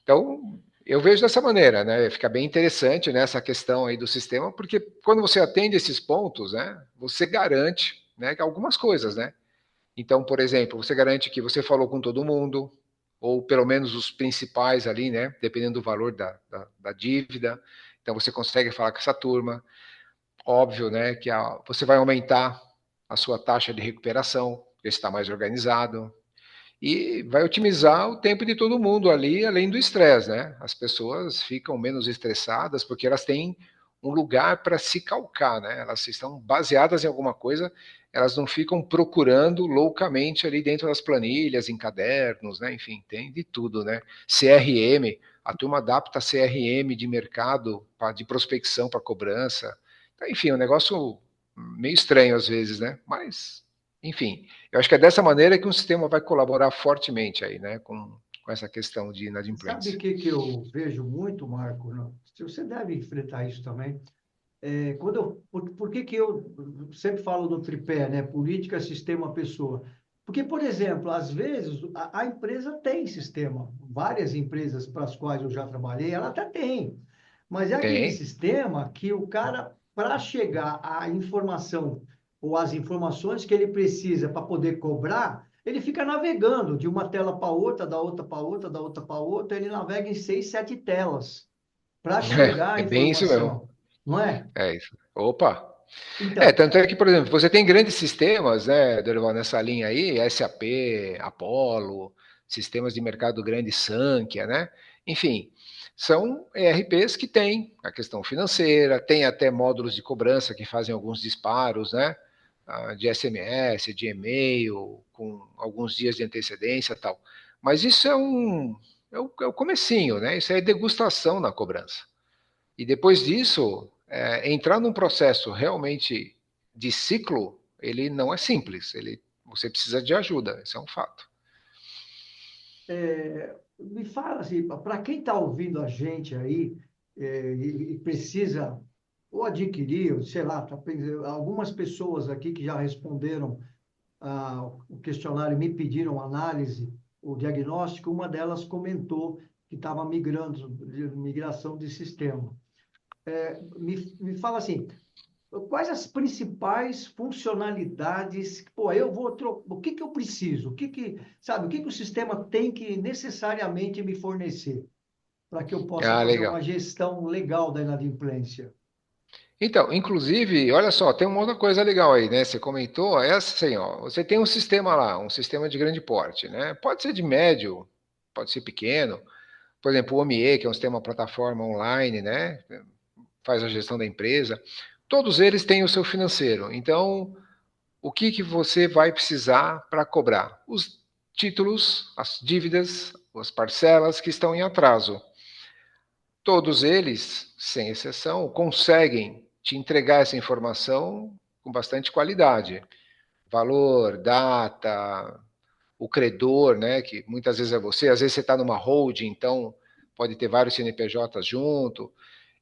Então, eu vejo dessa maneira, né? Fica bem interessante, né, essa questão aí do sistema, porque quando você atende esses pontos, né, você garante, né, que algumas coisas, né? Então, por exemplo, você garante que você falou com todo mundo, ou pelo menos os principais ali, né? Dependendo do valor da dívida. Então, você consegue falar com essa turma. Óbvio, né? Que você vai aumentar a sua taxa de recuperação, porque está mais organizado. E vai otimizar o tempo de todo mundo ali, além do estresse, né? As pessoas ficam menos estressadas porque elas têm um lugar para se calcar, né? Elas estão baseadas em alguma coisa, elas não ficam procurando loucamente ali dentro das planilhas, em cadernos, né? Enfim, tem de tudo, né? CRM, a turma adapta CRM de mercado, de prospecção para cobrança. Então, enfim, é um negócio meio estranho às vezes, né? Mas, enfim, eu acho que é dessa maneira que um sistema vai colaborar fortemente aí, né, com essa questão de Sabe o inadimplência. que eu vejo muito, Marco? Não, você deve enfrentar isso também. Por que que eu sempre falo do tripé, né? Política, sistema, pessoa? Porque, por exemplo, às vezes a empresa tem sistema, várias empresas para as quais eu já trabalhei, ela até tem, mas é aquele Tem. sistema que o cara, para chegar à informação ou às informações que ele precisa para poder cobrar, ele fica navegando de uma tela para outra, da outra para outra, da outra para outra, ele navega em seis, sete telas para chegar à É bem isso mesmo. informação, não é? É isso. Opa! Então, Tanto é que, por exemplo, você tem grandes sistemas, né, Dorival, nessa linha aí, SAP, Apollo, sistemas de mercado grande, Sankhya, né? Enfim, são ERPs que têm a questão financeira, tem até módulos de cobrança que fazem alguns disparos, né? De SMS, de e-mail, com alguns dias de antecedência e tal. Mas isso é o comecinho, né? Isso é degustação na cobrança. E depois disso, entrar num processo realmente de ciclo, ele não é simples. Você precisa de ajuda, isso é um fato. me fala assim, para quem está ouvindo a gente aí e precisa ou adquirir, ou sei lá, algumas pessoas aqui que já responderam o questionário e me pediram análise, o diagnóstico, uma delas comentou que estava migrando, migração de sistema. Me fala assim, quais as principais funcionalidades? Pô, o que que eu preciso? Sabe, o que que o sistema tem que necessariamente me fornecer para que eu possa Ah, fazer uma legal. gestão legal da inadimplência? Então, inclusive, olha só, tem uma outra coisa legal aí, né? Você comentou, é assim, ó, você tem um sistema lá, um sistema de grande porte, né? Pode ser de médio, pode ser pequeno. Por exemplo, o OMIE, que é um sistema plataforma online, né? Faz a gestão da empresa. Todos eles têm o seu financeiro. Então, o que que você vai precisar para cobrar? Os títulos, as dívidas, as parcelas que estão em atraso. Todos eles, sem exceção, conseguem te entregar essa informação com bastante qualidade. Valor, data, o credor, né, que muitas vezes é você, às vezes você está numa holding, então pode ter vários CNPJs junto.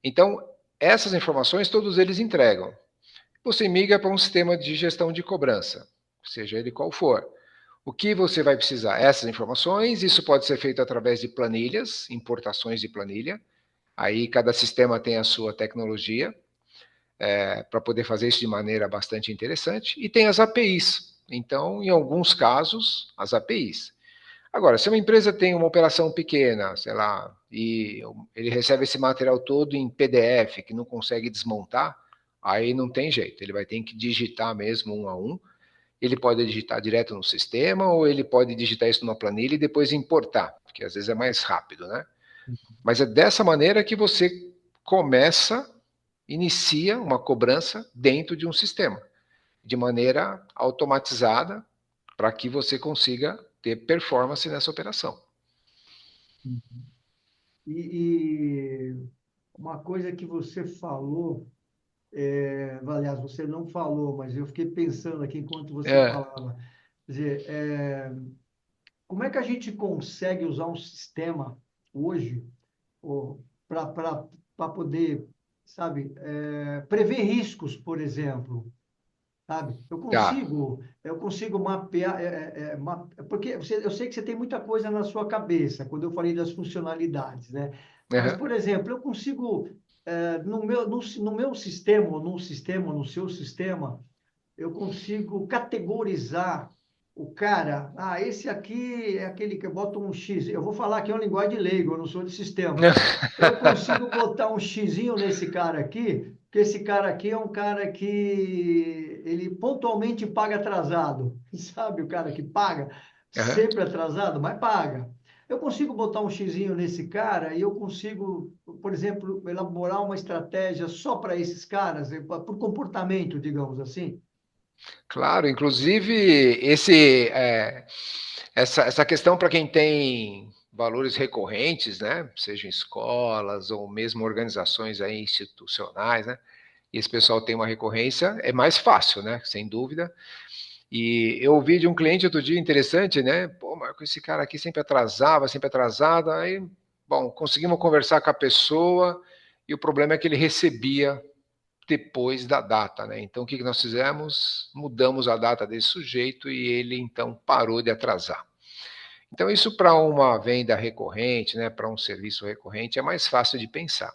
Então, essas informações todos eles entregam. Você migra para um sistema de gestão de cobrança, seja ele qual for. O que você vai precisar? Essas informações, isso pode ser feito através de planilhas, importações de planilha. Aí cada sistema tem a sua tecnologia para poder fazer isso de maneira bastante interessante. E tem as APIs. Então, em alguns casos, as APIs. Agora, se uma empresa tem uma operação pequena, sei lá, e ele recebe esse material todo em PDF, que não consegue desmontar, aí não tem jeito. Ele vai ter que digitar mesmo um a um. Ele pode digitar direto no sistema, ou ele pode digitar isso numa planilha e depois importar, porque às vezes é mais rápido, né? Mas é dessa maneira que você começa, inicia uma cobrança dentro de um sistema, de maneira automatizada, para que você consiga ter performance nessa operação. E uma coisa que você falou, aliás, você não falou, mas eu fiquei pensando aqui enquanto você É, falava. Quer dizer, como é que a gente consegue usar um sistema hoje para poder, sabe, prever riscos, por exemplo, sabe? tá. Eu consigo mapear, porque eu sei que você tem muita coisa na sua cabeça quando eu falei das funcionalidades, né? Mas, Uhum. por exemplo, eu consigo, no meu sistema, ou no sistema, no seu sistema, eu consigo categorizar o cara, esse aqui é aquele que bota um X. Eu vou falar que é uma linguagem de leigo, eu não sou de sistema. Eu consigo botar um xizinho nesse cara aqui, que esse cara aqui é um cara que ele pontualmente paga atrasado. Sabe o cara que paga Aham. sempre atrasado, mas paga. Eu consigo botar um xizinho nesse cara e eu consigo, por exemplo, elaborar uma estratégia só para esses caras, por comportamento, digamos assim. Claro, inclusive essa questão para quem tem valores recorrentes, né, seja em escolas ou mesmo organizações aí institucionais, né, e esse pessoal tem uma recorrência, é mais fácil, né, sem dúvida. E eu ouvi de um cliente outro dia interessante, né, pô, Marco, esse cara aqui sempre atrasava, sempre atrasado, aí, bom, conseguimos conversar com a pessoa e o problema é que ele recebia depois da data, né? Então, o que nós fizemos? Mudamos a data desse sujeito e ele então parou de atrasar. Então, isso para uma venda recorrente, né, para um serviço recorrente, é mais fácil de pensar.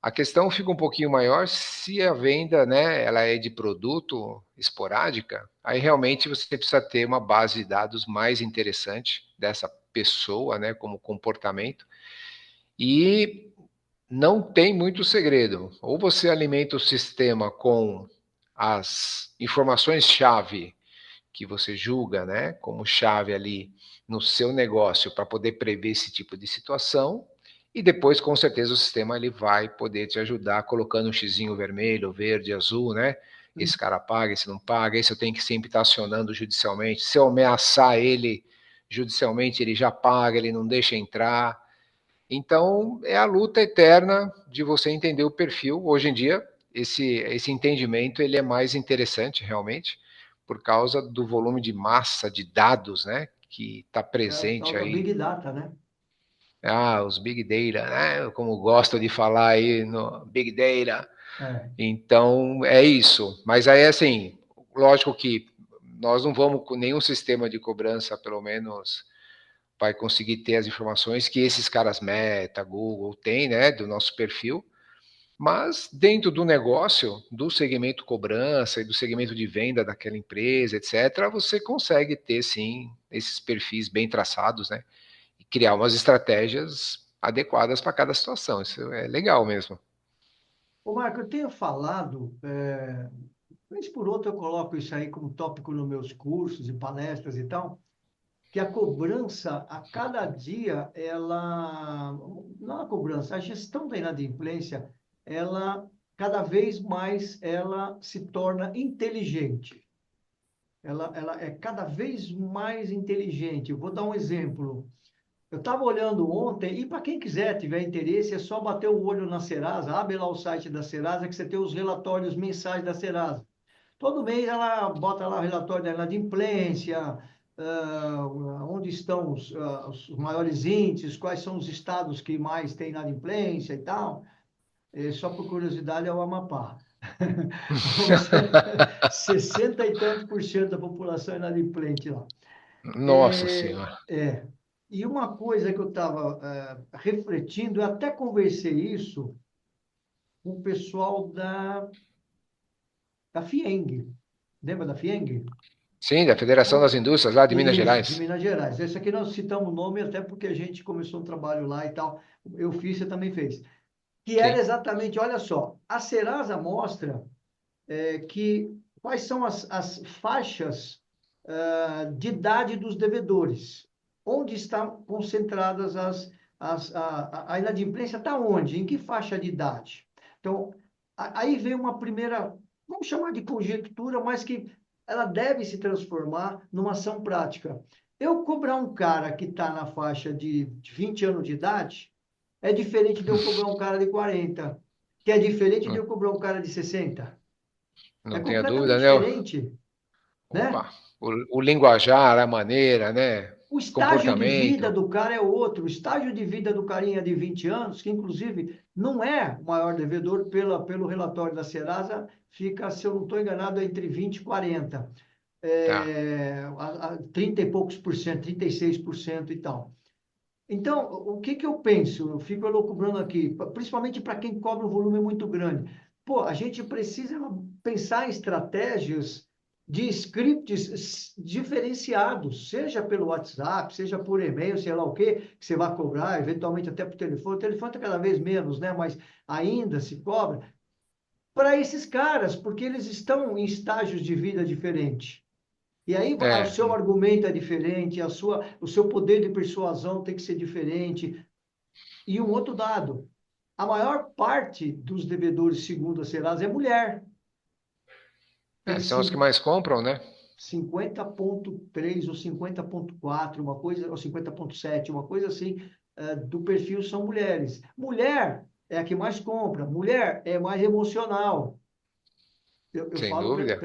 A questão fica um pouquinho maior se a venda, né, ela é de produto esporádica, aí realmente você precisa ter uma base de dados mais interessante dessa pessoa, né, como comportamento, e não tem muito segredo. Ou você alimenta o sistema com as informações-chave que você julga, né, como chave ali no seu negócio para poder prever esse tipo de situação, e depois, com certeza, o sistema ele vai poder te ajudar colocando um xizinho vermelho, verde, azul, né? Esse cara paga, esse não paga, esse eu tenho que sempre estar acionando judicialmente. Se eu ameaçar ele judicialmente, ele já paga, ele não deixa entrar. Então, é a luta eterna de você entender o perfil. Hoje em dia, esse entendimento ele é mais interessante, realmente, por causa do volume de massa de dados, né, que está É o presente tal da aí. Big Data, né? Os Big Data, né, como gosto de falar aí no Big Data. É. Então, é isso. Mas aí, assim, lógico que nós não vamos com nenhum sistema de cobrança, pelo menos vai conseguir ter as informações que esses caras Meta, Google têm, né, do nosso perfil, mas dentro do negócio, do segmento cobrança e do segmento de venda daquela empresa, etc., você consegue ter sim esses perfis bem traçados, né, e criar umas estratégias adequadas para cada situação. Isso é legal mesmo. Ô, Marco, eu tenho falado, vez por outra eu coloco isso aí como tópico nos meus cursos e palestras e tal, que a cobrança, a cada dia, não a cobrança, a gestão da inadimplência, ela, cada vez mais, ela se torna inteligente. Ela é cada vez mais inteligente. Eu vou dar um exemplo. Eu estava olhando ontem, e para quem quiser, tiver interesse, é só bater o olho na Serasa, abre lá o site da Serasa, que você tem os relatórios mensais da Serasa. Todo mês ela bota lá o relatório da inadimplência, onde estão os maiores índices, quais são os estados que mais têm inadimplência e tal. Só por curiosidade é o Amapá. 60 e tantos por cento da população é inadimplente lá. Nossa É, Senhora. é. E uma coisa que eu estava refletindo, eu até conversei isso com o pessoal da FIENG. Lembra da FIENG? Sim, da Federação das Indústrias lá de Minas Isso, de Gerais. Minas Gerais. Esse aqui nós citamos o nome até porque a gente começou um trabalho lá e tal. Eu fiz, você também fez. Que era Sim. exatamente, olha só, a Serasa mostra que quais são as faixas de idade dos devedores. Onde estão concentradas a inadimplência? Está onde? Em que faixa de idade? Então, aí vem uma primeira, vamos chamar de conjectura, mas que ela deve se transformar numa ação prática. Eu cobrar um cara que está na faixa de 20 anos de idade é diferente de eu cobrar um cara de 40, que é diferente de Não, eu cobrar um cara de 60. É não tenha completamente dúvida, né? diferente, né? Opa, o linguajar, a maneira, né? O estágio de vida Comportamento. do cara é outro. O estágio de vida do carinha de 20 anos, que inclusive não é o maior devedor pelo relatório da Serasa, fica, se eu não estou enganado, entre 20 e 40. Tá. 30 e poucos por cento, 36% e tal. Então, o que que eu penso? Eu fico elucubrando aqui, principalmente para quem cobra um volume muito grande. Pô, a gente precisa pensar em estratégias de scripts diferenciados, seja pelo WhatsApp, seja por e-mail, sei lá o quê, que você vai cobrar, eventualmente até por telefone. O telefone está cada vez menos, né? Mas ainda se cobra para esses caras, porque eles estão em estágios de vida diferentes. E aí o É, seu argumento é diferente, o seu poder de persuasão tem que ser diferente. E um outro dado, a maior parte dos devedores, segundo a Serasa, é mulher. Tem são os que mais compram, né? 50,3 ou 50,4, uma coisa, ou 50,7, uma coisa assim, do perfil são mulheres. Mulher é a que mais compra, mulher é mais emocional. Eu Sem falo dúvida.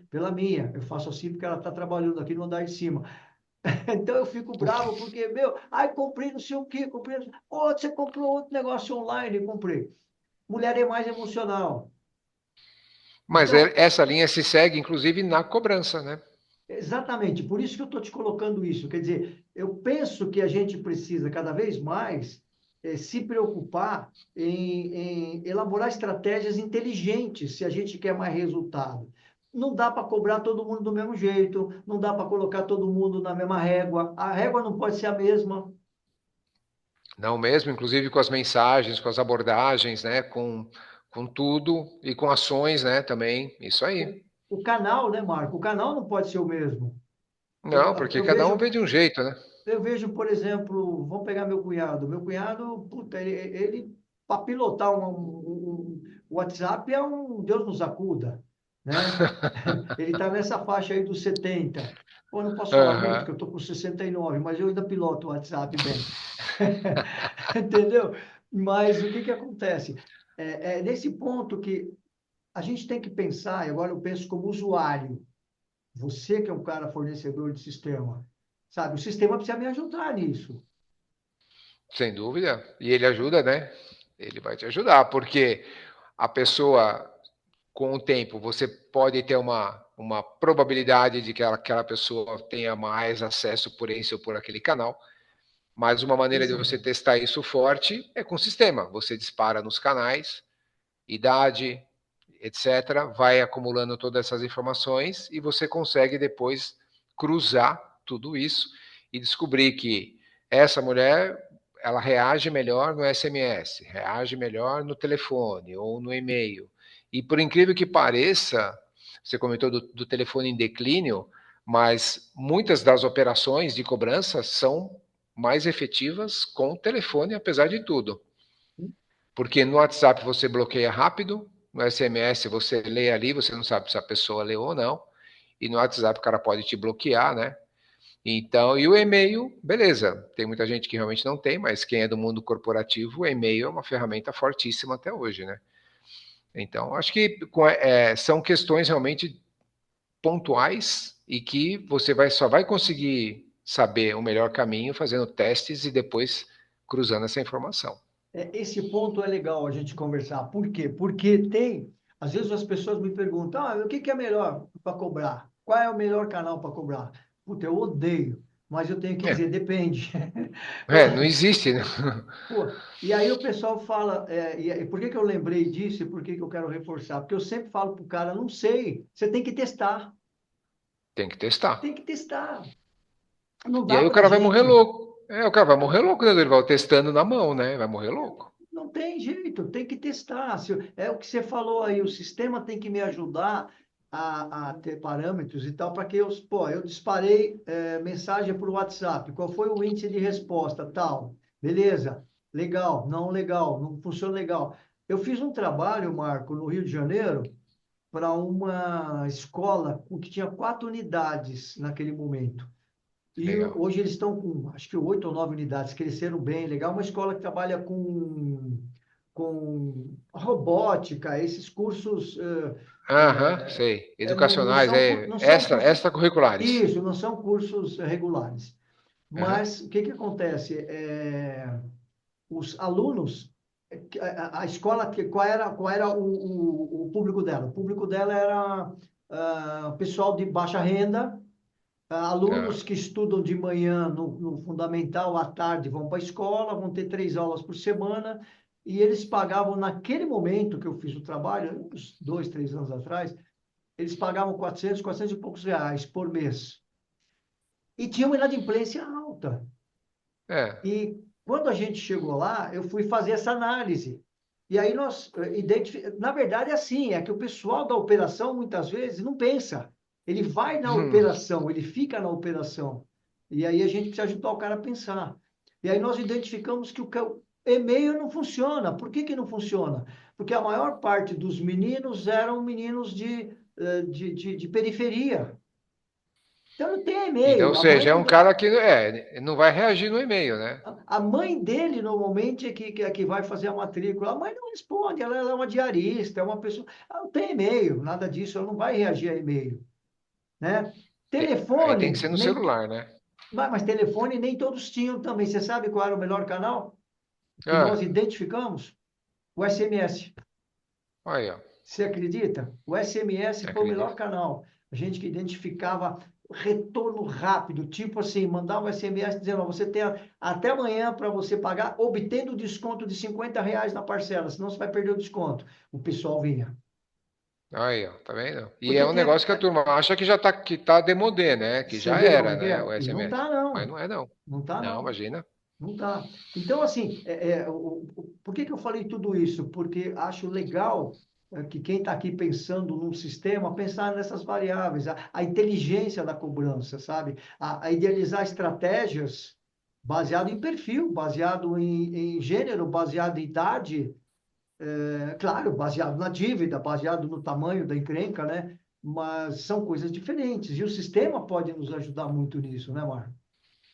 pela minha, eu faço assim porque ela está trabalhando aqui no andar de cima. Então eu fico bravo porque, meu, ai, comprei não sei o quê, comprei. Você comprou outro negócio online, comprei. Mulher é mais emocional. Mas Então, essa linha se segue, inclusive, na cobrança, né? exatamente, por isso que eu estou te colocando isso. Quer dizer, eu penso que a gente precisa cada vez mais se preocupar em elaborar estratégias inteligentes se a gente quer mais resultado. Não dá para cobrar todo mundo do mesmo jeito, não dá para colocar todo mundo na mesma régua. A régua não pode ser a mesma. Não mesmo, inclusive com as mensagens, com as abordagens, né? Com tudo e com ações, né? Também. Isso aí. O canal, né, Marco? O canal não pode ser o mesmo. Eu, Não, porque eu cada um vê vejo de um jeito, né? Eu vejo, por exemplo, vamos pegar meu cunhado. Meu cunhado, puta, ele para pilotar um WhatsApp é um Deus nos acuda, né? Ele está nessa faixa aí dos 70. Pô, eu não posso falar muito, Aham. que eu estou com 69, mas eu ainda piloto o WhatsApp bem. Entendeu? Mas o que que acontece? É nesse ponto que a gente tem que pensar, e agora eu penso como usuário, você que é um cara fornecedor de sistema, sabe? O sistema precisa me ajudar nisso. Sem dúvida. E ele ajuda, né? Ele vai te ajudar, porque a pessoa, com o tempo, você pode ter uma probabilidade de que aquela pessoa tenha mais acesso por esse ou por aquele canal. Mas uma maneira de você Exato. testar isso forte é com o sistema. Você dispara nos canais, idade, etc., vai acumulando todas essas informações e você consegue depois cruzar tudo isso e descobrir que essa mulher ela reage melhor no SMS, reage melhor no telefone ou no e-mail. E por incrível que pareça, você comentou do telefone em declínio, mas muitas das operações de cobrança são mais efetivas com o telefone, apesar de tudo. Porque no WhatsApp você bloqueia rápido, no SMS você lê ali, você não sabe se a pessoa leu ou não, e no WhatsApp o cara pode te bloquear, né? Então, e o e-mail, beleza, tem muita gente que realmente não tem, mas quem é do mundo corporativo, o e-mail é uma ferramenta fortíssima até hoje, né? Então, acho que são questões realmente pontuais e que você só vai conseguir saber o melhor caminho fazendo testes e depois cruzando essa informação. Esse ponto é legal a gente conversar. Por quê? Porque às vezes as pessoas me perguntam, o que que é melhor para cobrar? Qual é o melhor canal para cobrar? Puta, eu odeio, mas eu tenho que dizer, É, depende. Eu, não existe, né? pô, e aí o pessoal fala, e por que que eu lembrei disso e por que que eu quero reforçar? Porque eu sempre falo para o cara, não sei, você tem que testar, Tem que testar. tem que testar. Não E dá aí o para cara vai morrer gente. louco. O cara vai morrer louco, né? Ele vai testando na mão, né? Vai morrer louco. Não tem jeito, tem que testar. É o que você falou aí, o sistema tem que me ajudar a ter parâmetros e tal, para que eu disparei mensagem por WhatsApp, qual foi o índice de resposta, tal. Beleza, legal, não funciona legal. Eu fiz um trabalho, Marco, no Rio de Janeiro, para uma escola que tinha 4 unidades naquele momento. E Legal. hoje eles estão com, acho que 8 ou 9 unidades, cresceram bem, legal. Uma escola que trabalha com robótica, esses cursos Aham, sei. não Educacionais, são, não são cursos, extracurriculares. isso, não são cursos regulares. Aham, Mas o que que acontece? Os alunos, a escola, qual era o público dela? O público dela era pessoal de baixa renda, tá. alunos que estudam de manhã no fundamental, à tarde vão para a escola, vão ter 3 aulas por semana, e eles pagavam, naquele momento que eu fiz o trabalho, uns 2, 3 anos atrás, eles pagavam 400 e poucos reais por mês. E tinha uma inadimplência alta. É. E quando a gente chegou lá, eu fui fazer essa análise. E aí nós identificamos. Na verdade, é assim: é que o pessoal da operação muitas vezes não pensa. Ele vai na Hum. operação, ele fica na operação. E aí a gente precisa ajudar o cara a pensar. E aí nós identificamos que o e-mail não funciona. Por que que não funciona? Porque a maior parte dos meninos eram meninos de periferia. Então não tem Então, ou e-mail. seja, é um cara que não vai reagir no e-mail, né? A mãe dele, normalmente, é que vai fazer a matrícula. A mãe não responde, ela é uma diarista, é uma pessoa. Ela não tem e-mail, nada disso, ela não vai reagir a e-mail, né? Aí tem que Telefone, ser no celular, né? mas telefone nem todos tinham também. Você sabe qual era o melhor canal que nós Ah, identificamos? O SMS. aí, ó. Você acredita? O SMS foi o melhor Acredito. canal. A gente que identificava retorno rápido, tipo assim, mandava um SMS dizendo, ó, você tem até amanhã para você pagar, obtendo desconto de R$ 50 na parcela, senão você vai perder o desconto. O pessoal vinha. Aí, ó, tá vendo? E é Porque um tem, negócio que a turma acha que tá demodê, né? Que você já vê como era, é que né? é? O E não SMS. tá, Mas não. não é, não. Não tá, Não, não. imagina. Não tá. Então, assim, por que que eu falei tudo isso? Porque acho legal que quem está aqui pensando num sistema, pensar nessas variáveis, a inteligência da cobrança, sabe? A idealizar estratégias baseado em perfil, baseado em gênero, baseado em idade, claro, baseado na dívida, baseado no tamanho da encrenca, né? Mas são coisas diferentes. E o sistema pode nos ajudar muito nisso, né, Marco?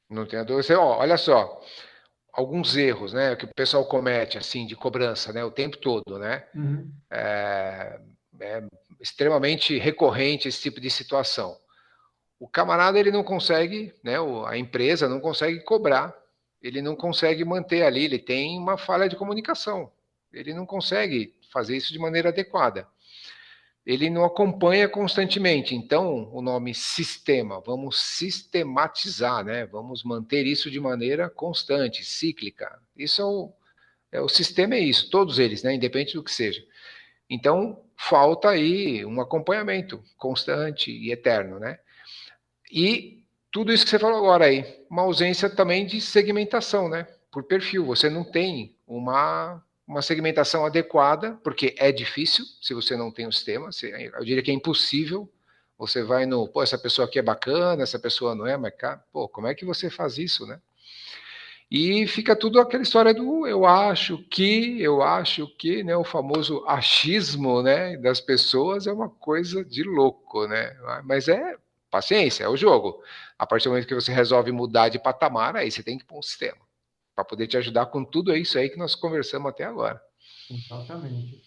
Não tem a dúvida. Ó, olha só, alguns erros, né? Que o pessoal comete, assim, de cobrança, né? O tempo todo, né? Uhum. É extremamente recorrente esse tipo de situação. O camarada ele não consegue, né? A empresa não consegue cobrar, ele não consegue manter ali, ele tem uma falha de comunicação, ele não consegue fazer isso de maneira adequada. Ele não acompanha constantemente. Então, o nome sistema, vamos sistematizar, né? Vamos manter isso de maneira constante, cíclica. Isso o sistema é isso, todos eles, né? Independente do que seja. Então, falta aí um acompanhamento constante e eterno, né? E tudo isso que você falou agora aí, uma ausência também de segmentação, né? Por perfil. Você não tem uma segmentação adequada, porque é difícil se você não tem o sistema. Eu diria que é impossível. Você vai no, pô, essa pessoa aqui é bacana, essa pessoa não é, mas, cara, pô, como é que você faz isso, né? E fica tudo aquela história do eu acho que, né? O famoso achismo, né? Das pessoas é uma coisa de louco, né? Mas é paciência, é o jogo. A partir do momento que você resolve mudar de patamar, aí você tem que pôr um sistema para poder te ajudar com tudo isso aí que nós conversamos até agora. Exatamente.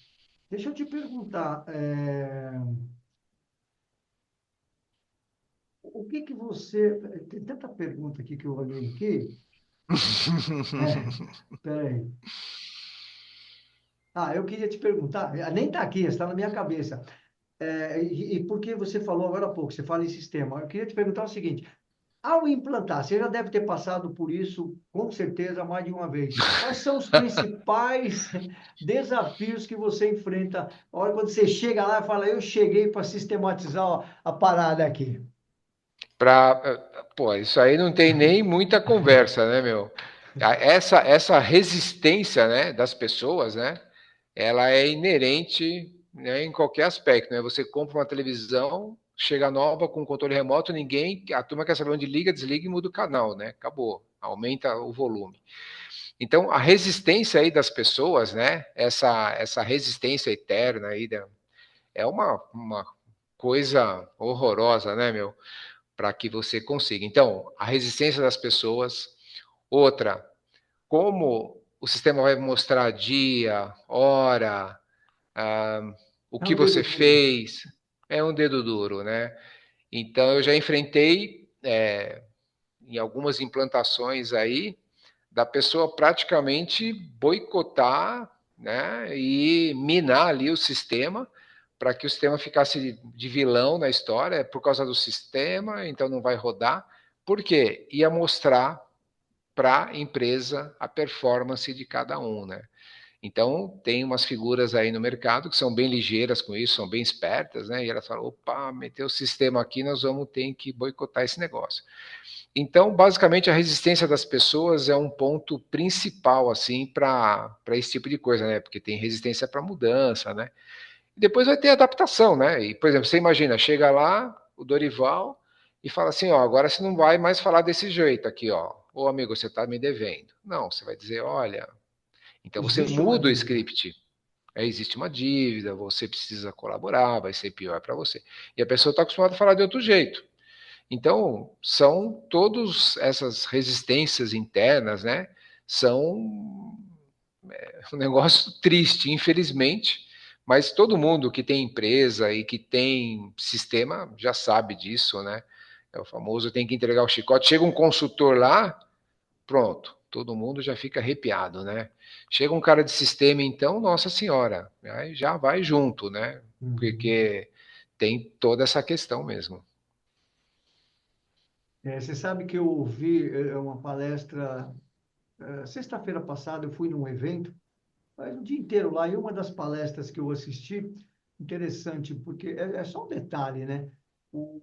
Deixa eu te perguntar, o que que você... Tem tanta pergunta aqui que eu olhei aqui. Peraí. Ah, eu queria te perguntar, nem está aqui, está na minha cabeça. E porque você falou agora há pouco, você fala em sistema. Eu queria te perguntar o seguinte: ao implantar, você já deve ter passado por isso, com certeza, mais de uma vez. Quais são os principais desafios que você enfrenta? A hora quando você chega lá e fala, eu cheguei para sistematizar ó, a parada aqui. Pô, isso aí não tem nem muita conversa, né, meu? Essa resistência, né, das pessoas, né, ela é inerente, né, em qualquer aspecto, né? Você compra uma televisão, chega nova com controle remoto, a turma quer saber onde liga, desliga e muda o canal, né? Acabou, aumenta o volume. Então, a resistência aí das pessoas, né? Essa resistência eterna aí é uma coisa horrorosa, né, meu? Para que você consiga. Então, a resistência das pessoas. Outra, como o sistema vai mostrar dia, hora, ah, o É que um dedo você duro. fez, é um dedo duro, né? Então, eu já enfrentei em algumas implantações aí da pessoa praticamente boicotar, né, e minar ali o sistema para que o sistema ficasse de vilão na história por causa do sistema, então não vai rodar. Por quê? Ia mostrar para a empresa a performance de cada um, né? Então, tem umas figuras aí no mercado que são bem ligeiras com isso, são bem espertas, né? E elas falam: opa, meteu o sistema aqui, nós vamos ter que boicotar esse negócio. Então, basicamente, a resistência das pessoas é um ponto principal, assim, para esse tipo de coisa, né? Porque tem resistência para mudança, né? E depois vai ter adaptação, né? E, por exemplo, você imagina, chega lá o Dorival e fala assim: ó, agora você não vai mais falar desse jeito aqui, ó. Ô, amigo, você está me devendo. Não, você vai dizer: olha, então você Existe uma muda o dívida. script. Existe uma dívida, você precisa colaborar, vai ser pior para você. E a pessoa está acostumada a falar de outro jeito. Então, são todas essas resistências internas, né? São um negócio triste, infelizmente, mas todo mundo que tem empresa e que tem sistema já sabe disso, né? É o famoso tem que entregar o chicote. Chega um consultor lá, pronto, todo mundo já fica arrepiado, né? Chega um cara de sistema, então, nossa senhora, aí já vai junto, né? Uhum. Porque tem toda essa questão mesmo. Você sabe que eu ouvi uma palestra, sexta-feira passada, eu fui num evento, mas o dia inteiro lá, e uma das palestras que eu assisti, interessante, porque é só um detalhe, né? O,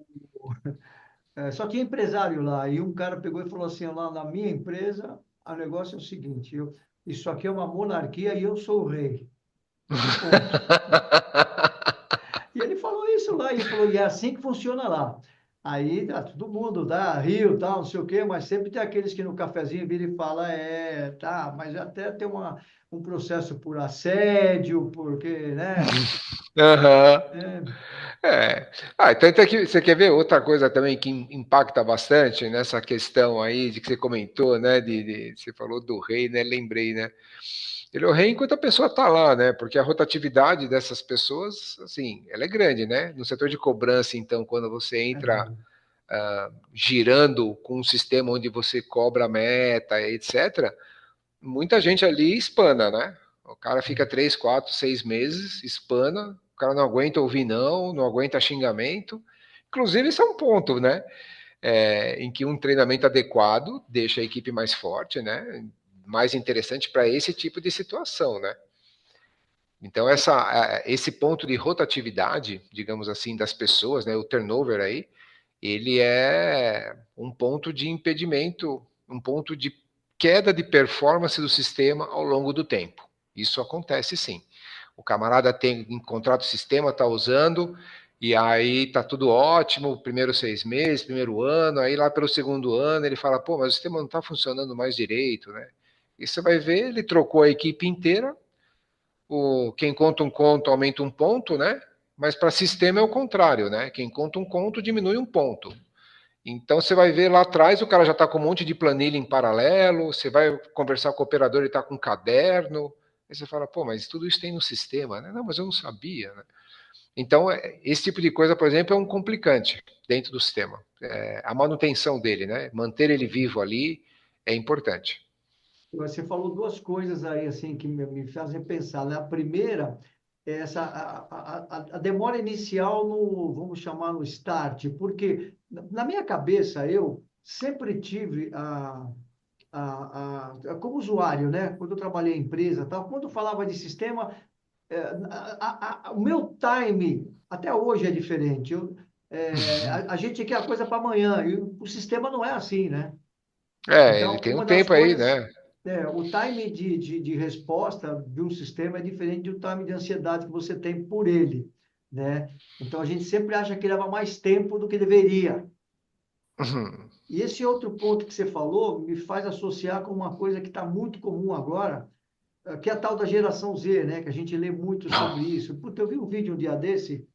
só tinha empresário lá, e um cara pegou e falou assim: lá na minha empresa, o negócio é o seguinte, isso aqui é uma monarquia e eu sou o rei. Ponto. E ele falou isso lá, e ele falou: e é assim que funciona lá. Aí todo mundo dá, rio, tal, não sei o quê, mas sempre tem aqueles que no cafezinho vira e fala: tá, mas até tem um processo por assédio, porque, né? Aham. É, É. Ah, então tem que, você quer ver outra coisa também que impacta bastante nessa questão aí de que você comentou, né? Você falou do rei, né? Lembrei, né? Ele é o rei enquanto a pessoa está lá, né? Porque a rotatividade dessas pessoas, assim, ela é grande, né? No setor de cobrança, então, quando você é entra grande. girando com um sistema onde você cobra a meta, etc., muita gente ali espana, né? O cara fica 3, 4, 6 meses, espana, o cara não aguenta ouvir não, não aguenta xingamento. Inclusive, isso é um ponto, né? Em que um treinamento adequado deixa a equipe mais forte, né? Mais interessante para esse tipo de situação, né? Então, esse ponto de rotatividade, digamos assim, das pessoas, né? O turnover aí, ele é um ponto de impedimento, um ponto de queda de performance do sistema ao longo do tempo. Isso acontece sim. O camarada tem encontrado o sistema, está usando, e aí está tudo ótimo, primeiros 6 meses, primeiro ano, aí lá pelo segundo ano ele fala: pô, mas o sistema não está funcionando mais direito, né? E você vai ver, ele trocou a equipe inteira, quem conta um conto aumenta um ponto, né? Mas para sistema é o contrário, né? Quem conta um conto diminui um ponto. Então você vai ver lá atrás, o cara já está com um monte de planilha em paralelo, você vai conversar com o operador e está com um caderno. Aí você fala: pô, mas tudo isso tem no sistema, né? Não, mas eu não sabia, né? Então, esse tipo de coisa, por exemplo, é um complicante dentro do sistema. A manutenção dele, né? Manter ele vivo ali é importante. Você falou duas coisas aí assim que me fazem pensar, né? A primeira é a demora inicial no, vamos chamar no start, porque na minha cabeça eu sempre tive como usuário, né? Quando eu trabalhei em empresa, tal, quando eu falava de sistema, o meu time até hoje é diferente. A gente quer a coisa para amanhã e o sistema não é assim, né? Ele Então, tem um uma das tempo aí, coisas, né? o time de resposta de um sistema é diferente do time de ansiedade que você tem por ele, né? Então, a gente sempre acha que leva mais tempo do que deveria. E esse outro ponto que você falou me faz associar com uma coisa que está muito comum agora, que é a tal da geração Z, né? Que a gente lê muito sobre isso. Puta, eu vi um vídeo um dia desse,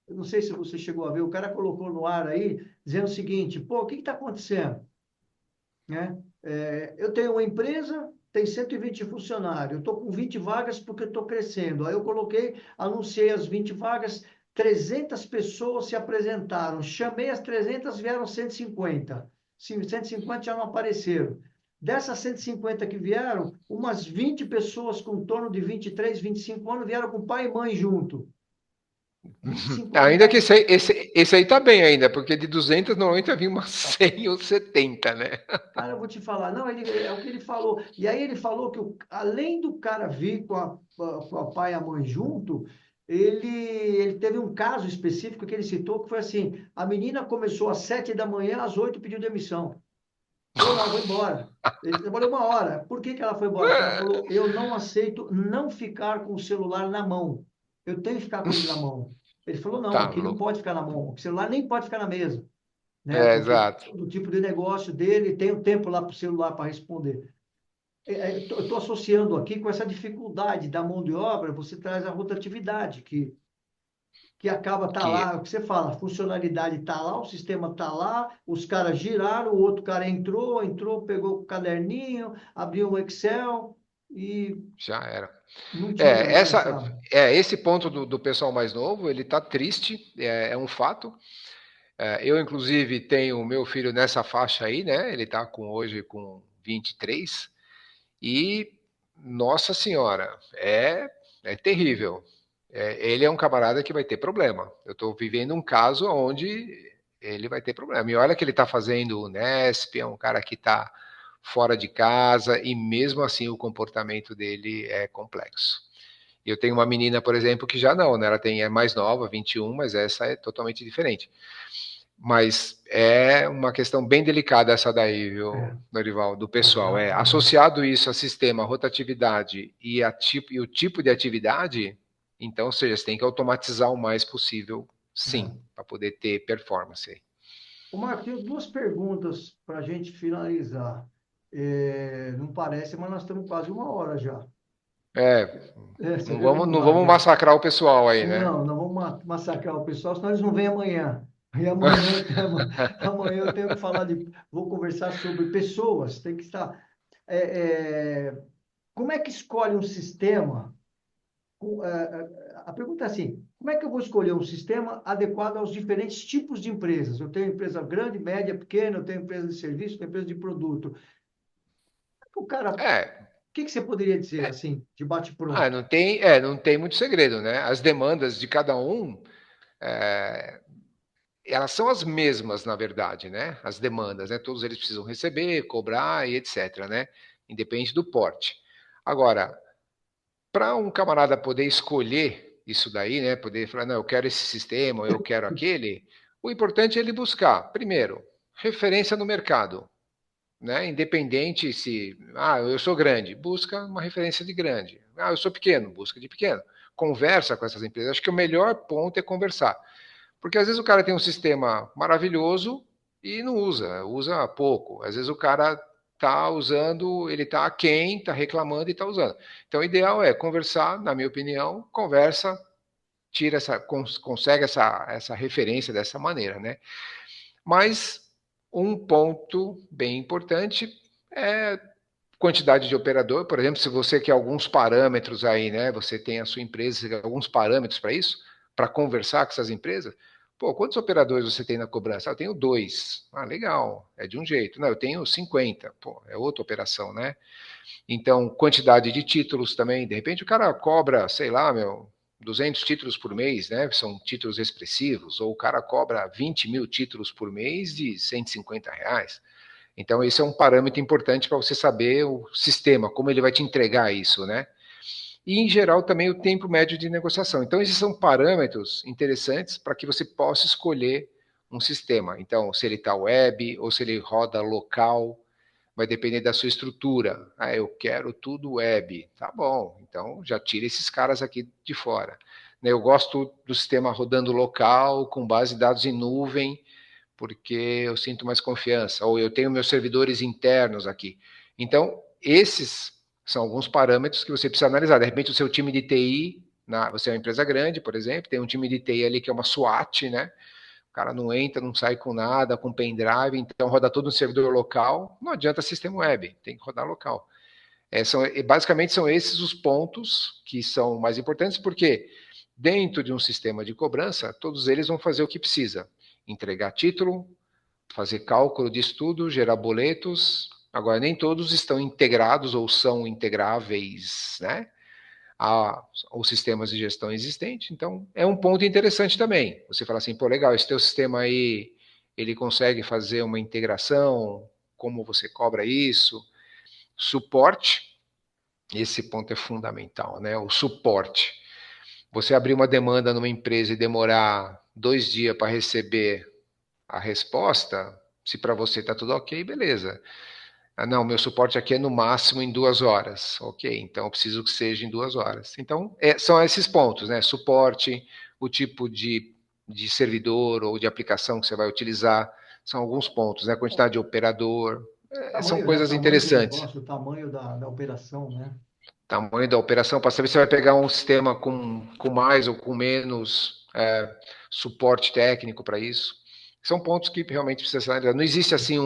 eu não sei se você chegou a ver, o cara colocou no ar aí, dizendo o seguinte: pô, o que está acontecendo? Né? Eu tenho uma empresa, tem 120 funcionários, eu estou com 20 vagas porque eu estou crescendo. Aí eu coloquei, anunciei as 20 vagas, 300 pessoas se apresentaram, chamei as 300, vieram 150. Sim, 150 já não apareceram. Dessas 150 que vieram, umas 20 pessoas com torno de 23, 25 anos vieram com pai e mãe junto. Ainda que 50. esse aí tá bem ainda, porque de 200 normalmente havia umas 100 ou 70, né? Cara, eu vou te falar, não, é o que ele falou. E aí ele falou que além do cara vir com a pai e a mãe junto, ele teve um caso específico que ele citou, que foi assim, a menina começou às 7 da manhã, às 8 pediu demissão. Falou, não, vou embora. Ele trabalhou 1 hora. Por que que ela foi embora? Porque ela falou, eu não aceito não ficar com o celular na mão. Eu tenho que ficar com ele na mão. Ele falou, não, Tá aqui não louco. pode ficar na mão. O celular nem pode ficar na mesa, né? É, Porque exato. do tipo de negócio dele, tem um tempo lá para o celular para responder. Eu estou associando aqui com essa dificuldade da mão de obra, você traz a rotatividade, que acaba tá Que lá, é o que você fala, a funcionalidade está lá, o sistema está lá, os caras giraram, o outro cara entrou, pegou o caderninho, abriu um Excel e já era. não tinha É, mais a... esse ponto do pessoal mais novo, ele tá triste, é um fato. Eu, inclusive, tenho o meu filho nessa faixa aí, né? Ele tá hoje com 23 e, nossa senhora, é terrível. Ele é um camarada que vai ter problema. Eu estou vivendo um caso onde ele vai ter problema. E olha que ele está fazendo o Nesp, é um cara que está fora de casa e mesmo assim o comportamento dele é complexo. Eu tenho uma menina, por exemplo, que já não, né? Ela é mais nova, 21, mas essa é totalmente diferente. Mas é uma questão bem delicada essa daí, É, viu, Norival, do pessoal. exatamente. Associado isso a sistema, rotatividade e o tipo de atividade, então, ou seja, você tem que automatizar o mais possível, sim, É. para poder ter performance. Ô, Marco, tenho duas perguntas para a gente finalizar. Não parece, mas nós estamos quase 1 hora já. É, Você não vê vamos, como não vai, vamos né? massacrar o pessoal aí, né? Não, não vamos massacrar o pessoal, senão eles não vêm amanhã. E amanhã, amanhã eu tenho que falar vou conversar sobre pessoas, tem que estar. Como é que escolhe um sistema? A pergunta é assim: como é que eu vou escolher um sistema adequado aos diferentes tipos de empresas? Eu tenho empresa grande, média, pequena, eu tenho empresa de serviço, tenho empresa de produto. O cara, o É, que que você poderia dizer assim, de bate-pronto? não tem muito segredo, né? As demandas de cada um, elas são as mesmas, na verdade, né? As demandas, né? Todos eles precisam receber, cobrar e etc, né? Independente do porte. Agora, para um camarada poder escolher isso daí, né? Poder falar, não, eu quero esse sistema, eu quero aquele, o importante é ele buscar, primeiro, referência no mercado, né? Independente se, eu sou grande, busca uma referência de grande. Eu sou pequeno, busca de pequeno. Conversa com essas empresas. Acho que o melhor ponto é conversar. Porque às vezes o cara tem um sistema maravilhoso e não usa pouco. Às vezes o cara está usando, ele está aquém, está reclamando e está usando. Então o ideal é conversar, na minha opinião, conversa, tira consegue essa referência dessa maneira, né? Mas um ponto bem importante é quantidade de operador, por exemplo, se você quer alguns parâmetros aí, né? Você tem a sua empresa, você quer alguns parâmetros para isso, para conversar com essas empresas. Pô, quantos operadores você tem na cobrança? Eu tenho 2. Legal, é de um jeito. Não, eu tenho 50. Pô, é outra operação, né? Então, quantidade de títulos também. De repente, o cara cobra, sei lá, 200 títulos por mês, né? São títulos expressivos. Ou o cara cobra 20 mil títulos por mês de R$ 150. Então, esse é um parâmetro importante para você saber o sistema, como ele vai te entregar isso, né? E, em geral, também o tempo médio de negociação. Então, esses são parâmetros interessantes para que você possa escolher um sistema. Então, se ele está web ou se ele roda local, vai depender da sua estrutura. Eu quero tudo web. Tá bom, então já tira esses caras aqui de fora. Eu gosto do sistema rodando local, com base de dados em nuvem, porque eu sinto mais confiança, ou eu tenho meus servidores internos aqui. Então, esses são alguns parâmetros que você precisa analisar. De repente, o seu time de TI, você é uma empresa grande, por exemplo, tem um time de TI ali que é uma SWAT, né? O cara não entra, não sai com nada, com pendrive, então roda todo no servidor local. Não adianta sistema web, tem que rodar local. Basicamente são esses os pontos que são mais importantes, porque dentro de um sistema de cobrança, todos eles vão fazer o que precisa: entregar título, fazer cálculo de estudo, gerar boletos. Agora, nem todos estão integrados ou são integráveis, né? aos sistemas de gestão existentes. Então, é um ponto interessante também. Você fala assim, pô, legal, esse teu sistema aí, ele consegue fazer uma integração, como você cobra isso? Suporte, esse ponto é fundamental, né? O suporte. Você abrir uma demanda numa empresa e demorar 2 dias para receber a resposta, se para você está tudo ok, beleza. Ah, não, meu suporte aqui é no máximo em 2 horas. Ok, então eu preciso que seja em 2 horas. Então, são esses pontos, né? Suporte, o tipo de servidor ou de aplicação que você vai utilizar, são alguns pontos, né? Quantidade de operador, são Tamanho, né? coisas Tamanho do interessantes. negócio, o tamanho da operação, né? Tamanho da operação, para saber se vai pegar um sistema com mais ou com menos suporte técnico para isso. São pontos que realmente precisa ser analisado. Não existe assim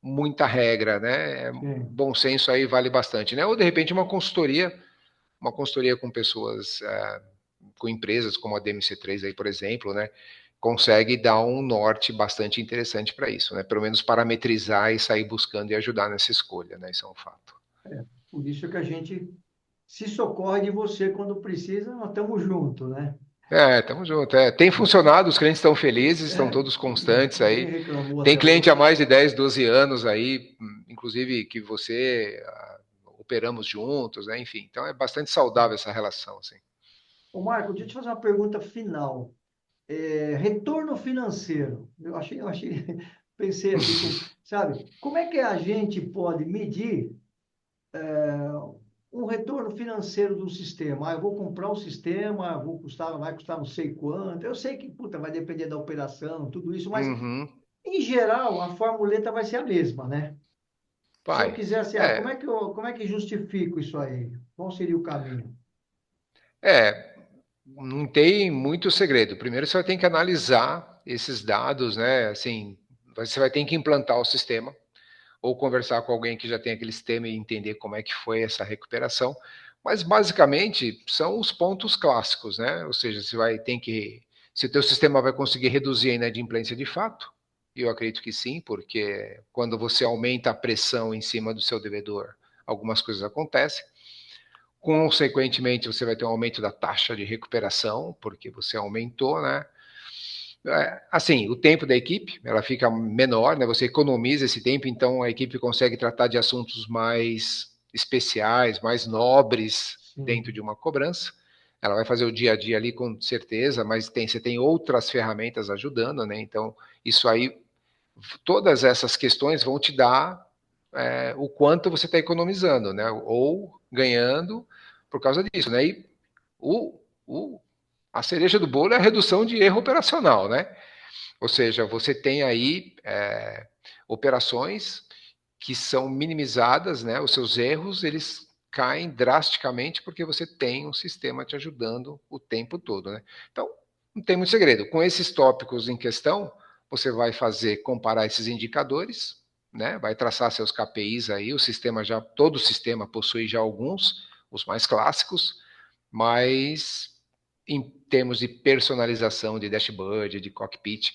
muita regra, né? Sim. Bom senso aí vale bastante, né? Ou de repente uma consultoria com pessoas, com empresas como a DMC3 aí, por exemplo, né? Consegue dar um norte bastante interessante para isso, né? Pelo menos parametrizar e sair buscando e ajudar nessa escolha, né? Isso é um fato. Por isso que a gente se socorre de você quando precisa, nós estamos juntos, né? Tamo junto. Tem funcionado, os clientes estão felizes, estão É, todos constantes ninguém aí. reclamou Tem até cliente há hoje. mais de 10, 12 anos aí, inclusive que você operamos juntos, né? Enfim, então é bastante saudável essa relação, assim. Ô, Marco, deixa eu te fazer uma pergunta final. Retorno financeiro. Eu achei, pensei aqui, sabe, como é que a gente pode medir um retorno financeiro do sistema? Eu vou comprar um sistema, vai custar não sei quanto. Eu sei que, puta, vai depender da operação, tudo isso, mas, Uhum. em geral, a formuleta vai ser a mesma, né? Se eu Vai. quisesse, É, como é que justifico isso aí? Qual seria o caminho? não tem muito segredo. Primeiro você vai ter que analisar esses dados, né? Assim, você vai ter que implantar o sistema ou conversar com alguém que já tem aquele sistema e entender como é que foi essa recuperação. Mas basicamente são os pontos clássicos, né? Ou seja, você vai ter que, se o teu sistema vai conseguir reduzir a inadimplência de fato, e eu acredito que sim, porque quando você aumenta a pressão em cima do seu devedor, algumas coisas acontecem. Consequentemente, você vai ter um aumento da taxa de recuperação, porque você aumentou, né? Assim, o tempo da equipe, ela fica menor, né? Você economiza esse tempo, então a equipe consegue tratar de assuntos mais especiais, mais nobres dentro Sim. de uma cobrança. Ela vai fazer o dia a dia ali com certeza, mas você tem outras ferramentas ajudando, né? Então, isso aí, todas essas questões vão te dar o quanto você está economizando, né? Ou ganhando por causa disso, né? E o, o, a cereja do bolo é a redução de erro operacional, né? Ou seja, você tem aí operações que são minimizadas, né? Os seus erros, eles caem drasticamente porque você tem um sistema te ajudando o tempo todo, né? Então, não tem muito segredo. Com esses tópicos em questão, você vai fazer comparar esses indicadores, né? Vai traçar seus KPIs aí, o sistema já, todo o sistema possui já alguns, os mais clássicos, mas em termos de personalização de dashboard, de cockpit,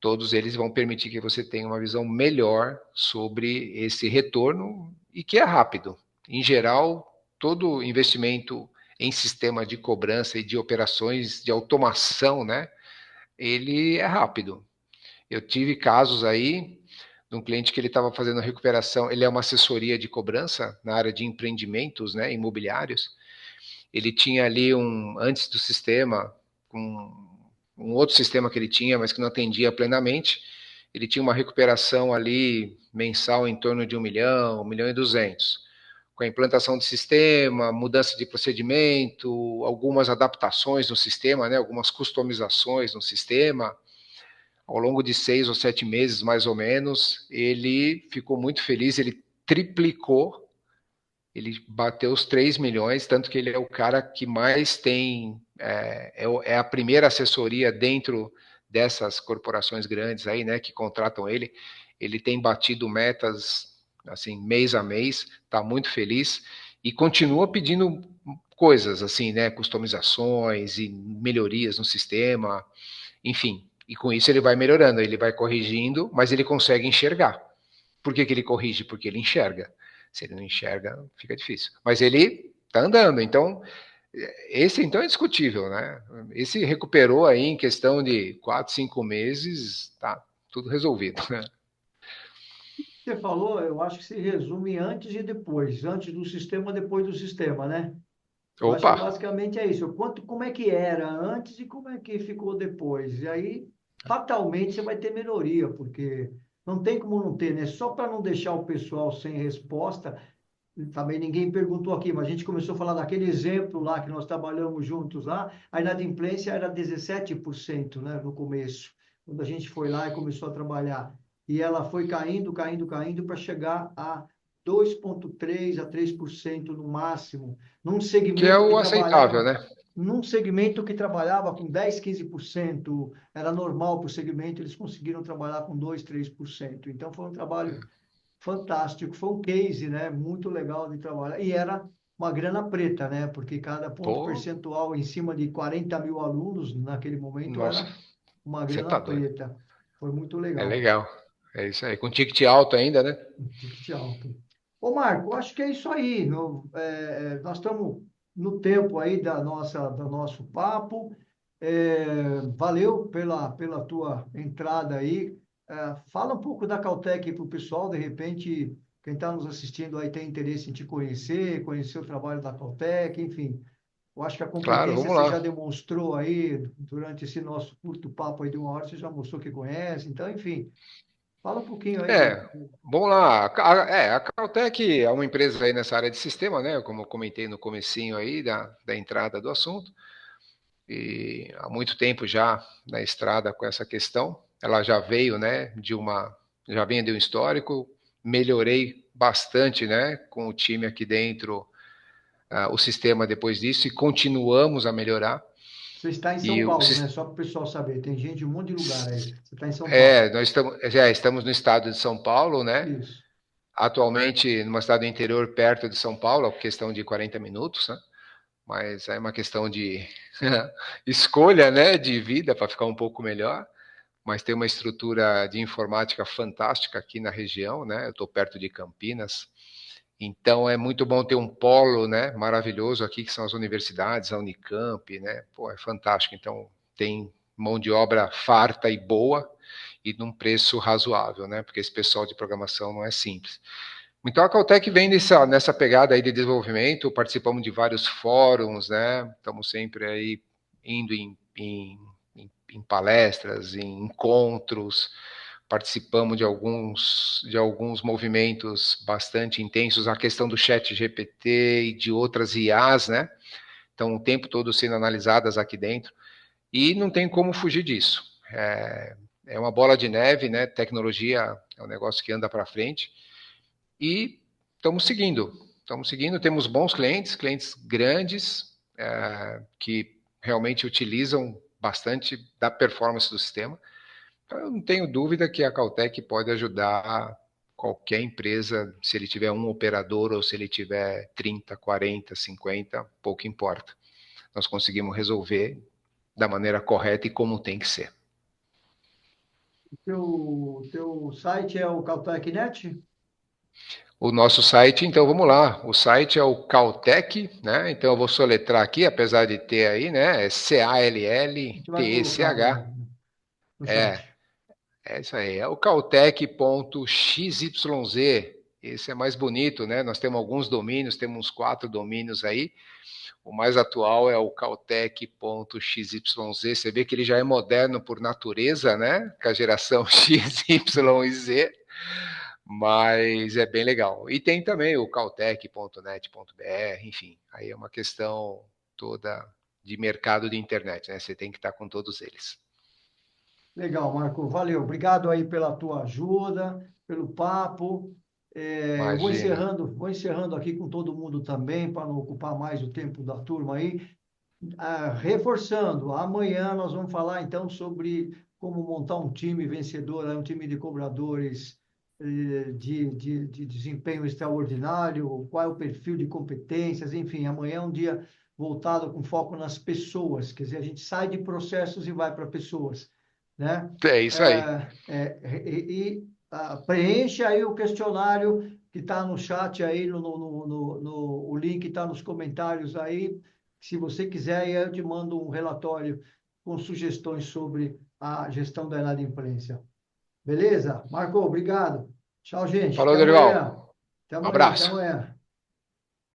todos eles vão permitir que você tenha uma visão melhor sobre esse retorno e que é rápido. Em geral, todo investimento em sistema de cobrança e de operações de automação, né, ele é rápido. Eu tive casos aí de um cliente que ele estava fazendo recuperação, ele é uma assessoria de cobrança na área de empreendimentos, né, imobiliários. Ele tinha ali antes do sistema, um outro sistema que ele tinha, mas que não atendia plenamente. Ele tinha uma recuperação ali mensal em torno de 1 milhão e 200. Com a implantação de sistema, mudança de procedimento, algumas adaptações no sistema, né, algumas customizações no sistema, ao longo de 6 ou 7 meses, mais ou menos, ele ficou muito feliz, ele triplicou, ele bateu os 3 milhões, tanto que ele é o cara que mais tem, é a primeira assessoria dentro dessas corporações grandes aí, né, que contratam ele. Ele tem batido metas, assim, mês a mês, está muito feliz e continua pedindo coisas, assim, né, customizações e melhorias no sistema, enfim. E com isso ele vai melhorando, ele vai corrigindo, mas ele consegue enxergar. Por que, que ele corrige? Porque ele enxerga. Se ele não enxerga, fica difícil. Mas ele está andando. Então, Esse então é discutível, né? Esse recuperou aí em questão de 4, 5 meses, tá tudo resolvido, né? Você falou, eu acho que se resume antes e depois, antes do sistema, depois do sistema, né? Eu acho que Opa, basicamente é isso. Como é que era antes e como é que ficou depois. E aí, fatalmente, você vai ter melhoria, porque não tem como não ter, né? Só para não deixar o pessoal sem resposta, também ninguém perguntou aqui, mas a gente começou a falar daquele exemplo lá que nós trabalhamos juntos lá, a inadimplência era 17%, né, no começo, quando a gente foi lá e começou a trabalhar. E ela foi caindo, caindo, caindo para chegar a 2,3 a 3% no máximo, num que é segmento que o aceitável, trabalhava né? com 10, 15%, era normal para o segmento, eles conseguiram trabalhar com 2, 3%. Então foi um trabalho fantástico, foi um case, né, muito legal de trabalhar. E era uma grana preta, né, porque cada ponto Pô, percentual em cima de 40 mil alunos naquele momento nossa, era uma você grana tá doido. preta. Foi muito É legal, legal. É isso aí. Com ticket alto ainda, né? um ticket alto. Ô, Marco, acho que é isso aí. Nós estamos no tempo aí do nosso papo. Valeu pela tua entrada aí. Fala um pouco da Cautec para o pessoal, de repente, quem está nos assistindo aí tem interesse em te conhecer, conhecer o trabalho da Cautec, enfim. Eu acho que a Claro, competência vamos você já lá. demonstrou aí durante esse nosso curto papo aí de 1 hora, você já mostrou que conhece. Então, enfim, fala um pouquinho aí É, vamos lá. A Caltech é uma empresa aí nessa área de sistema, né? Como eu comentei no comecinho aí da entrada do assunto. E há muito tempo já na estrada com essa questão. Ela já veio, né, já vem de um histórico. Melhorei bastante, né, com o time aqui dentro, o sistema depois disso e continuamos a melhorar. você está em São E o, Paulo, né? Só para o pessoal saber, tem gente de um monte de lugar aí. Você está em São Paulo. nós estamos no estado de São Paulo, né? Isso. Atualmente numa cidade do interior perto de São Paulo, questão de 40 minutos, né? Mas é uma questão de escolha, né, de vida para ficar um pouco melhor. Mas tem uma estrutura de informática fantástica aqui na região, né? Eu estou perto de Campinas, então é muito bom ter um polo, né, maravilhoso aqui que são as universidades, a Unicamp, né? Pô, é fantástico. Então tem mão de obra farta e boa e num preço razoável, né? Porque esse pessoal de programação não é simples. Então a Caltech vem nessa pegada aí de desenvolvimento, participamos de vários fóruns, né? Estamos sempre aí indo em palestras, em encontros, participamos de alguns movimentos bastante intensos, a questão do chat GPT e de outras IAs, né? Então o tempo todo sendo analisadas aqui dentro, e não tem como fugir disso. É uma bola de neve, né? Tecnologia é um negócio que anda para frente, e estamos seguindo, temos bons clientes, clientes grandes, que realmente utilizam bastante da performance do sistema. Então, eu não tenho dúvida que a Caltech pode ajudar qualquer empresa, se ele tiver um operador ou se ele tiver 30, 40, 50, pouco importa. Nós conseguimos resolver da maneira correta e como tem que ser. Teu site é o Caltech.net? O nosso site, então vamos lá. O site é o Caltech, né? Então eu vou soletrar aqui, apesar de ter aí, né? É A gente vai colocar Caltech. no É, chat. é isso aí. É o caltech.xyz. Esse é mais bonito, né? Nós temos alguns domínios, temos uns 4 domínios aí. O mais atual é o caltech.xyz. Você vê que ele já é moderno por natureza, né? Com a geração X, Y e Z. Mas é bem legal. E tem também o caltech.net.br, enfim, aí é uma questão toda de mercado de internet, né? Você tem que estar com todos eles. Legal, Marco. Valeu. Obrigado aí pela tua ajuda, pelo papo. Eu Imagina. vou encerrando aqui com todo mundo também, para não ocupar mais o tempo da turma aí. Reforçando, amanhã nós vamos falar então sobre como montar um time vencedor, um time de cobradores de desempenho extraordinário, qual é o perfil de competências, enfim, amanhã é um dia voltado com foco nas pessoas, quer dizer, a gente sai de processos e vai para pessoas, né? É isso aí. Preencha aí o questionário que está no chat aí, o link está nos comentários aí, Se você quiser, aí eu te mando um relatório com sugestões sobre a gestão da inadimplência. Beleza? Marcou, obrigado. Tchau, gente. Falou, Dorival. Até Um amanhã, até abraço. amanhã.